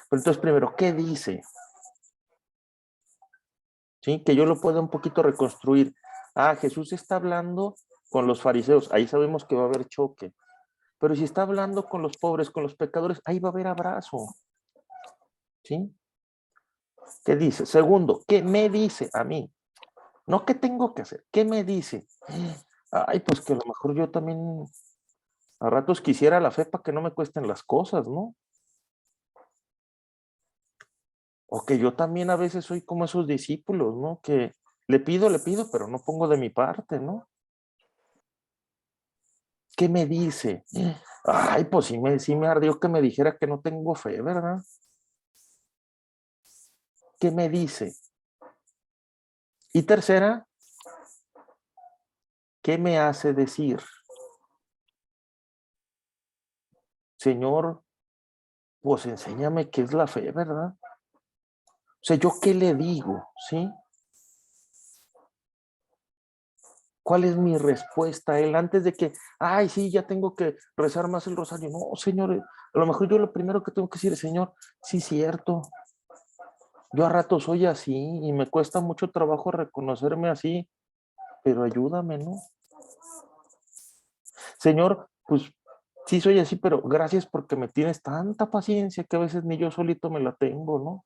Pero entonces, primero, ¿qué dice? ¿Sí? Que yo lo pueda un poquito reconstruir. Jesús está hablando con los fariseos, ahí sabemos que va a haber choque. Pero si está hablando con los pobres, con los pecadores, ahí va a haber abrazo. ¿Sí? ¿Qué dice? Segundo, ¿qué me dice a mí? No, ¿qué tengo que hacer? ¿Qué me dice? Ay, pues que a lo mejor yo también a ratos quisiera la fe para que no me cuesten las cosas, ¿no? O que yo también a veces soy como esos discípulos, ¿no? Que le pido, pero no pongo de mi parte, ¿no? ¿Qué me dice? Ay, pues sí me ardió que me dijera que no tengo fe, ¿verdad? ¿Qué me dice? Y tercera, ¿qué me hace decir? Señor, pues enséñame qué es la fe, ¿verdad? O sea, ¿yo qué le digo? ¿Sí? ¿Cuál es mi respuesta a él? Antes de que, ay, sí, ya tengo que rezar más el rosario. No, Señor, a lo mejor yo lo primero que tengo que decir es, Señor, sí, cierto. Yo a ratos soy así y me cuesta mucho trabajo reconocerme así, pero ayúdame, ¿no? Señor, pues sí soy así, pero gracias porque me tienes tanta paciencia que a veces ni yo solito me la tengo, ¿no?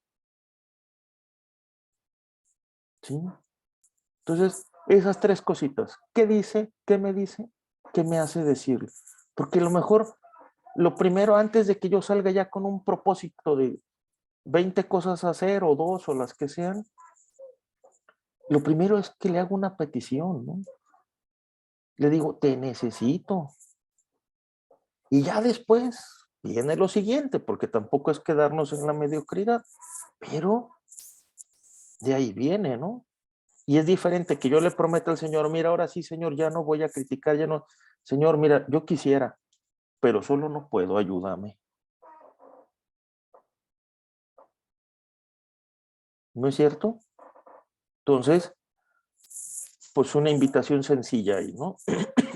Sí. Entonces, esas tres cositas. ¿Qué dice? ¿Qué me dice? ¿Qué me hace decirle? Porque a lo mejor, lo primero, antes de que yo salga ya con un propósito de 20 cosas a hacer o 2 o las que sean, lo primero es que le hago una petición, ¿no? Le digo, te necesito. Y ya después viene lo siguiente, porque tampoco es quedarnos en la mediocridad, pero de ahí viene, ¿no? Y es diferente que yo le prometa al Señor, mira, ahora sí, Señor, ya no voy a criticar, ya no, Señor, mira, yo quisiera, pero solo no puedo, ayúdame. ¿No es cierto? Entonces, pues una invitación sencilla ahí, ¿no?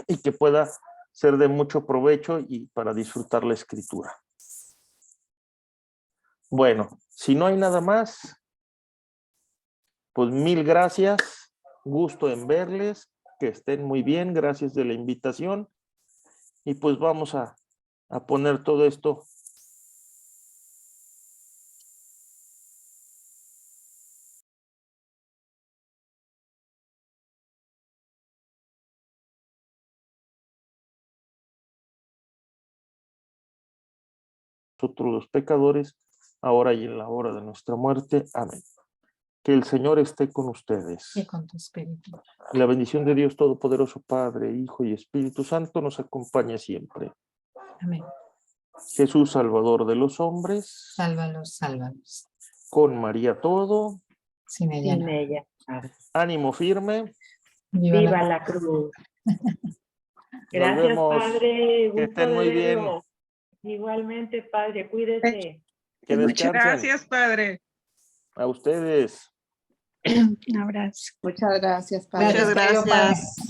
Y que pueda ser de mucho provecho y para disfrutar la escritura. Bueno, si no hay nada más, pues mil gracias, gusto en verles, que estén muy bien, gracias de la invitación y pues vamos a poner todo esto nosotros los pecadores, ahora y en la hora de nuestra muerte. Amén. Que el Señor esté con ustedes. Y con tu espíritu. La bendición de Dios Todopoderoso, Padre, Hijo y Espíritu Santo nos acompañe siempre. Amén. Jesús, Salvador de los hombres. Sálvalos, sálvalos. Con María todo. Sin ella Sin no. ella. Ánimo firme. Viva la cruz. Gracias, vemos. Padre. Que Gusto estén muy de bien. verlo. Igualmente, Padre. Cuídese. Que Muchas descansen. gracias, Padre. A ustedes. Un abrazo. Muchas gracias, Padre. Muchas querido Padre. gracias.